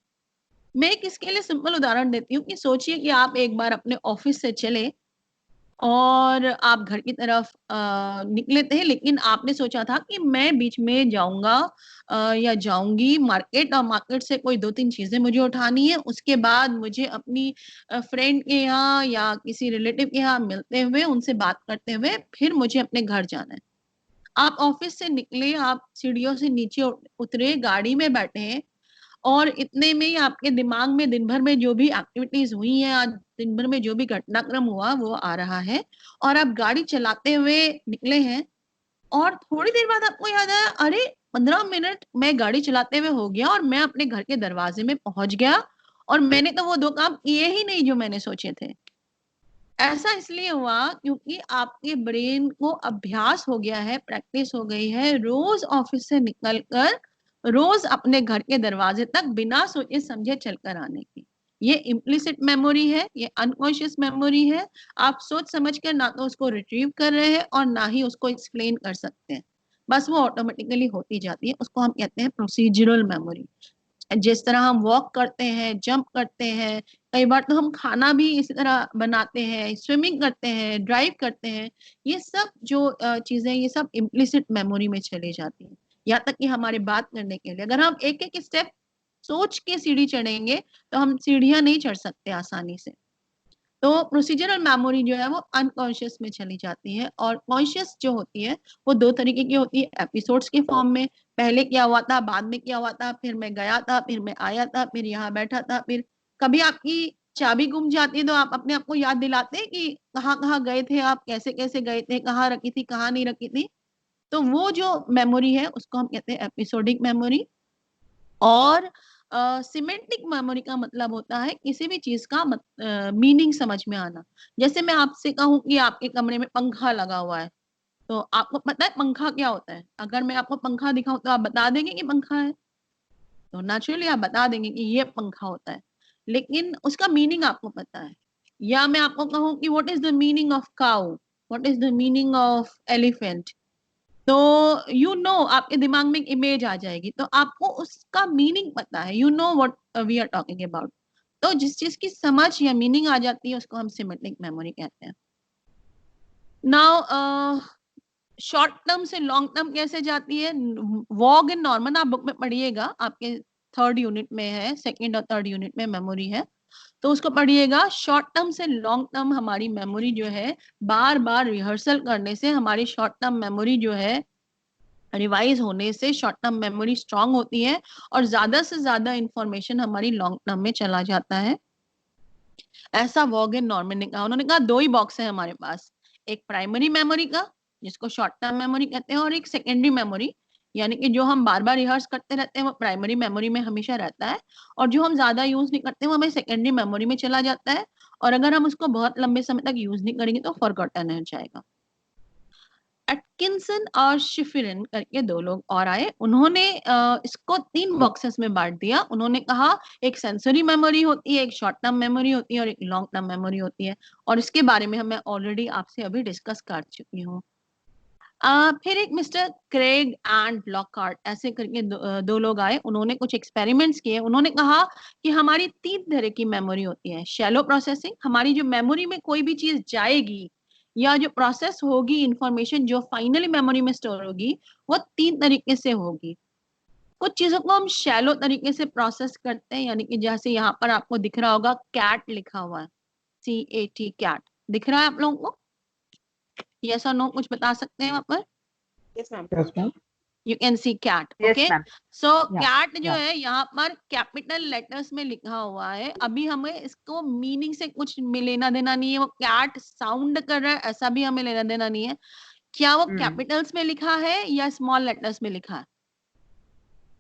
मैं एक इसके लिए सिंपल उदाहरण देती हूँ कि सोचिए कि आप एक बार अपने ऑफिस से चले और आप घर की तरफ निकले थे, लेकिन आपने सोचा था कि मैं बीच में जाऊंगा या जाऊंगी मार्केट और मार्केट से कोई 2-3 चीजें मुझे उठानी है, उसके बाद मुझे अपनी फ्रेंड के यहाँ या किसी रिलेटिव के यहाँ मिलते हुए उनसे बात करते हुए फिर मुझे अपने घर जाना है। आप ऑफिस से निकले, आप सीढ़ियों से नीचे उतरे, गाड़ी में बैठे और इतने में ही आपके दिमाग में दिन भर में जो भी एक्टिविटीज हुई हैं, आज दिन भर में जो भी घटनाक्रम हुआ वो आ रहा है और आप गाड़ी चलाते हुए निकले हैं और थोड़ी देर बाद आपको याद आया, अरे 15 मिनट मैं गाड़ी चलाते हुए हो गया और मैं अपने घर के दरवाजे में पहुंच गया और मैंने तो वो 2 काम किए ही नहीं जो मैंने सोचे थे। ऐसा इसलिए हुआ क्योंकि आपके ब्रेन को अभ्यास हो गया है, प्रैक्टिस हो गई है रोज ऑफिस से निकलकर रोज अपने घर के दरवाजे तक बिना सोचे समझे चलकर आने की। ये इम्प्लिसिट मेमोरी है, ये अनकॉन्शियस मेमोरी है। आप सोच समझकर ना तो उसको रिट्रीव कर रहे हैं और ना ही उसको एक्सप्लेन कर सकते हैं, बस वो ऑटोमेटिकली होती जाती है। उसको हम कहते हैं प्रोसीजरल मेमोरी। जिस तरह हम वॉक करते हैं, जंप करते हैं, कई बार तो हम खाना भी इसी तरह बनाते हैं, स्विमिंग करते हैं, ड्राइव करते हैं, ये सब जो चीजें ये सब इम्प्लिसिट मेमोरी में चली जाती हैं। यहाँ तक कि हमारे बात करने के लिए अगर हम एक एक स्टेप सोच के सीढ़ी चढ़ेंगे तो हम सीढ़ियां नहीं चढ़ सकते आसानी से। तो प्रोसीजरल मेमोरी जो है वो अनकॉन्शियस में चली जाती है और कॉन्शियस जो होती है वो 2 तरीके की होती है, एपिसोड्स के फॉर्म में, पहले क्या हुआ था, बाद में क्या हुआ था, फिर मैं गया था, फिर मैं आया था, फिर यहाँ बैठा था, फिर कभी आपकी चाबी गुम जाती है तो आप अपने आप को याद दिलाते हैं कि कहाँ गए थे आप, कैसे कैसे गए थे, कहाँ रखी थी, कहाँ नहीं रखी थी। तो वो जो मेमोरी है उसको हम कहते हैं एपिसोडिक मेमोरी। और सिमेंटिक मेमोरी का मतलब होता है किसी भी चीज का मीनिंग समझ में आना। जैसे मैं आपसे कहूं कि आपके कमरे में पंखा लगा हुआ है, तो आपको पता है पंखा क्या होता है? अगर मैं आपको पंखा दिखाऊं तो आप बता देंगे कि पंखा है, तो नेचुरली आप बता देंगे कि ये पंखा होता है, लेकिन उसका मीनिंग आपको पता है। या मैं आपको कहूं कि what is the meaning of cow, what is the meaning of elephant, तो आपके दिमाग में एक इमेज आ जाएगी, तो आपको उसका मीनिंग पता है, what we are talking about. तो जिस चीज की समझ या मीनिंग आ जाती है उसको हम सिमेंटिक मेमोरी कहते हैं। नाउ शॉर्ट टर्म से लॉन्ग टर्म कैसे जाती है? वॉग एंड नॉर्मन आप बुक में पढ़िएगा, आपके 3rd यूनिट में है, 2nd और 3rd यूनिट में मेमोरी है, तो उसको पढ़िएगा। शॉर्ट टर्म से लॉन्ग टर्म हमारी मेमोरी जो है, बार बार रिहर्सल करने से हमारी शॉर्ट टर्म मेमोरी जो है, रिवाइज होने से शॉर्ट टर्म मेमोरी स्ट्रांग होती है और ज्यादा से ज्यादा इंफॉर्मेशन हमारी लॉन्ग टर्म में चला जाता है। ऐसा वॉगन नॉर्मन ने कहा। उन्होंने कहा 2 ही बॉक्स है हमारे पास, एक प्राइमरी मेमोरी का जिसको शॉर्ट टर्म मेमोरी कहते हैं और एक सेकेंडरी मेमोरी, यानी कि जो हम बार बार रिहर्स करते रहते हैं वो प्राइमरी मेमोरी में हमेशा रहता है, और जो हम ज्यादा यूज नहीं करते वो हमें सेकेंडरी मेमोरी में चला जाता है, और अगर हम उसको बहुत लंबे समय तक यूज नहीं करेंगे तो फॉरगॉटन हो जाएगा। एटकिंसन और शिफरिन करके 2 लोग और आए, उन्होंने इसको 3 बॉक्सेस में बांट दिया। उन्होंने कहा एक सेंसरी मेमोरी होती है, एक शॉर्ट टर्म मेमोरी होती है और एक लॉन्ग टर्म मेमोरी होती है, और इसके बारे में मैं ऑलरेडी आपसे अभी डिस्कस कर चुकी हूँ। फिर एक मिस्टर क्रेग एंड लॉकहार्ट ऐसे करके 2 लोग आए, उन्होंने कुछ एक्सपेरिमेंट्स किए। उन्होंने कहा कि हमारी 3 तरह की मेमोरी होती है। शैलो प्रोसेसिंग, हमारी जो मेमोरी में कोई भी चीज जाएगी या जो प्रोसेस होगी, इंफॉर्मेशन जो फाइनली मेमोरी में स्टोर होगी, वो 3 तरीके से होगी। कुछ चीजों को हम शैलो तरीके से प्रोसेस करते हैं, यानी कि जैसे यहाँ पर आपको दिख रहा होगा कैट लिखा हुआ है, CAT कैट दिख रहा है आप लोगों को? यस और नो कुछ बता सकते हैं वहां पर? Yes, ma'am. Yes, ma'am. You can see cat. Yes, Okay. ma'am. So Yeah, cat जो yeah. है यहाँ पर कैपिटल लेटर्स में लिखा हुआ है। अभी हमें इसको मीनिंग से कुछ लेना देना नहीं है, वो कैट साउंड कर रहा है ऐसा भी हमें लेना देना नहीं है। क्या वो कैपिटल्स में लिखा है या स्मॉल लेटर्स में लिखा है?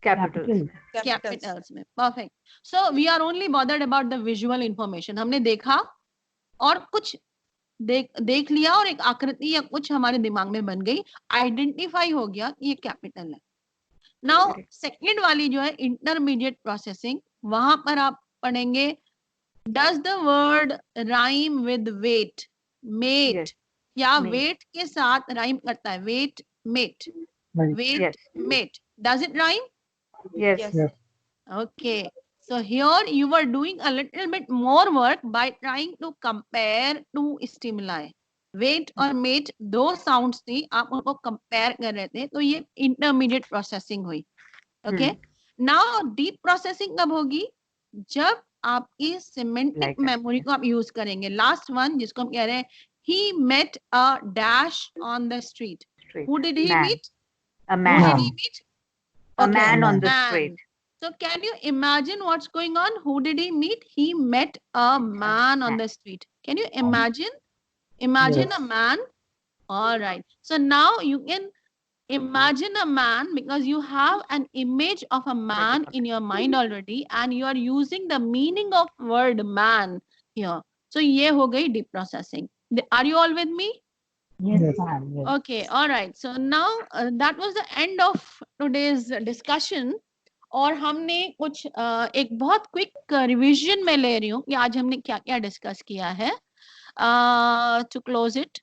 Capitals. कैपिटल्स में। Perfect. So we are only bothered about the visual information. हमने देखा और कुछ देख लिया और एक आकृति या कुछ हमारे दिमाग में बन गई, आइडेंटिफाई हो गया कि ये कैपिटल है। नाउ सेकंड वाली जो है इंटरमीडिएट प्रोसेसिंग, वहां पर आप पढ़ेंगे does the word rhyme with wait, mate, Yes. या Mate. वेट के साथ राइम करता है, wait mate, Right. Wait Yes. Mate, does it rhyme? Yes. Yes. Okay, so here you were doing a little bit more work by trying to compare two stimuli. Wait और mate 2 sounds थी, आप उनको compare कर रहे थे, तो ये intermediate processing हुई. Okay, now deep processing कब होगी? जब आपकी semantic Like that. memory को आप use करेंगे. Last one जिसको हम कह रहे हैं, he met a dash on the street. Street. Who did he Man. meet? A Who man. did he meet? A Okay, man on the man. street. So can you imagine what's going on? Who did he meet? He met a man on the street. Can you imagine? Imagine Yes. a man. All right. So now you can imagine a man because you have an image of a man in your mind already and you are using the meaning of word man here. So ये हो गई deep processing. Are you all with me? Yes, ma'am. Yes. Okay, all right. So now that was the end of today's discussion. और हमने कुछ एक बहुत क्विक रिवीजन में ले रही हूँ कि आज हमने क्या क्या डिस्कस किया है टू क्लोज इट।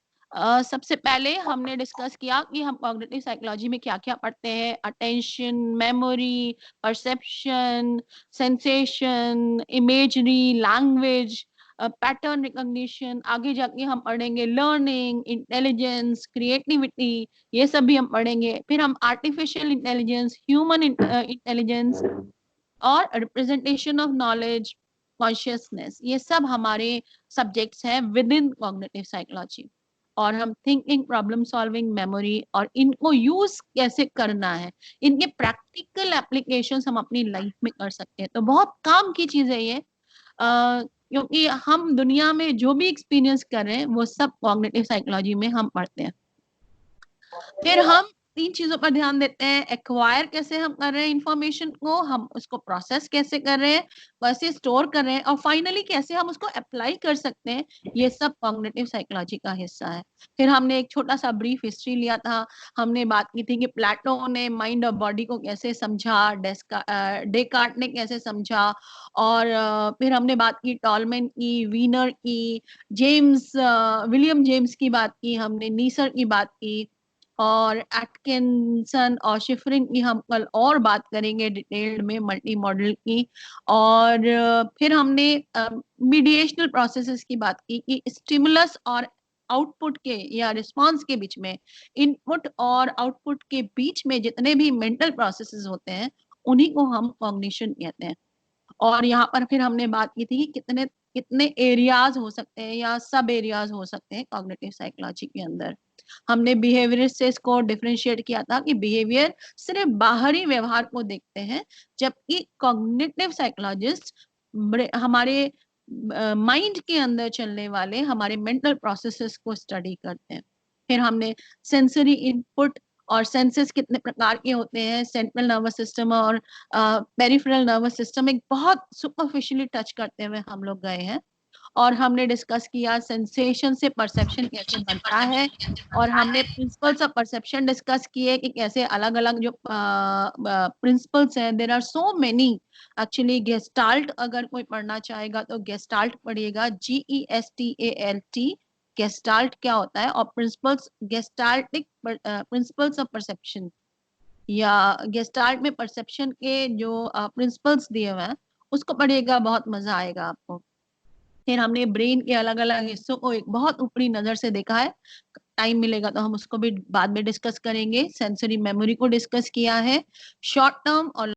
सबसे पहले हमने डिस्कस किया कि हम कॉग्निटिव साइकोलॉजी में क्या क्या पढ़ते हैं, attention, memory, perception, sensation, imagery, language, pattern recognition, आगे जाके हम पढ़ेंगे लर्निंग, इंटेलिजेंस, क्रिएटिविटी, ये सब भी हम पढ़ेंगे। फिर हम आर्टिफिशियल इंटेलिजेंस, ह्यूमन इंटेलिजेंस और रिप्रेजेंटेशन ऑफ नॉलेज, कॉन्शियसनेस, ये सब हमारे सब्जेक्ट्स हैं विद इन कॉग्निटिव साइकोलॉजी। और हम थिंकिंग, प्रॉब्लम सॉल्विंग, मेमोरी और इनको यूज कैसे करना है, इनके प्रैक्टिकल एप्लीकेशंस हम अपनी लाइफ में कर सकते हैं। तो बहुत काम की चीज है ये, क्योंकि हम दुनिया में जो भी एक्सपीरियंस कर रहे हैं वो सब कॉग्निटिव साइकोलॉजी में हम पढ़ते हैं। फिर हम 3 चीजों पर ध्यान देते हैं, एक्वायर कैसे हम कर रहे हैं इंफॉर्मेशन को, हम उसको प्रोसेस कैसे कर रहे हैं, कैसे स्टोर कर रहे हैं, और फाइनली कैसे हम उसको अप्लाई कर सकते हैं, ये सब कॉग्निटिव साइकोलॉजी का हिस्सा है। फिर हमने एक छोटा सा ब्रीफ हिस्ट्री लिया था, हमने बात की थी कि प्लेटो ने माइंड और बॉडी को कैसे समझा, डेकार्ट ने कैसे समझा, और फिर हमने बात की टॉलमैन की, वीनर की, विलियम जेम्स की बात की, हमने नीसर की बात की, और एटकिंसन और शिफरिन की हम कल और बात करेंगे डिटेल्ड में, मल्टी मॉडल की। और फिर हमने मीडिएशनल प्रोसेसेस की बात की कि स्टिमुलस और आउटपुट के या रिस्पांस के बीच में, इनपुट और आउटपुट के बीच में जितने भी मेंटल प्रोसेसेस होते हैं उन्हीं को हम कॉग्निशन कहते हैं। और यहाँ पर फिर हमने बात की थी कि कितने कितने एरियाज हो सकते हैं या सब एरियाज हो सकते हैं कॉग्निटिव साइकोलॉजी के अंदर। हमने बिहेवियर से इसको डिफरेंशिएट किया था कि बिहेवियर सिर्फ बाहरी व्यवहार को देखते हैं, जबकि कॉग्निटिव साइकोलॉजिस्ट हमारे माइंड के अंदर चलने वाले हमारे मेंटल प्रोसेसेस को स्टडी करते हैं। फिर हमने सेंसरी इनपुट और सेंसेस कितने प्रकार के होते हैं, सेंट्रल नर्वस सिस्टम और पेरिफेरल नर्वस सिस्टम, एक बहुत सुपरफिशियली टच करते हुए हम लोग गए हैं। और हमने डिस्कस किया सेंसेशन से परसेप्शन कैसे बनता है, और हमने प्रिंसिपल्स ऑफ परसेप्शन डिस्कस किए कि कैसे अलग अलग जो प्रिंसिपल्स हैं, there are so many actually. Gestalt अगर कोई पढ़ना चाहेगा तो गेस्टाल्ट पढ़िएगा, GESTALT। गेस्टाल्ट क्या होता है, और प्रिंसिपल्स गेस्टाल्टिक प्रिंसिपल्स ऑफ परसेप्शन या गेस्टाल्ट में परसेप्शन के जो प्रिंसिपल्स दिए हुए हैं उसको पढ़िएगा, बहुत मजा आएगा आपको। फिर हमने ब्रेन के अलग अलग हिस्सों को एक बहुत ऊपरी नजर से देखा है, टाइम मिलेगा तो हम उसको भी बाद में डिस्कस करेंगे। सेंसरी मेमोरी को डिस्कस किया है, शॉर्ट टर्म और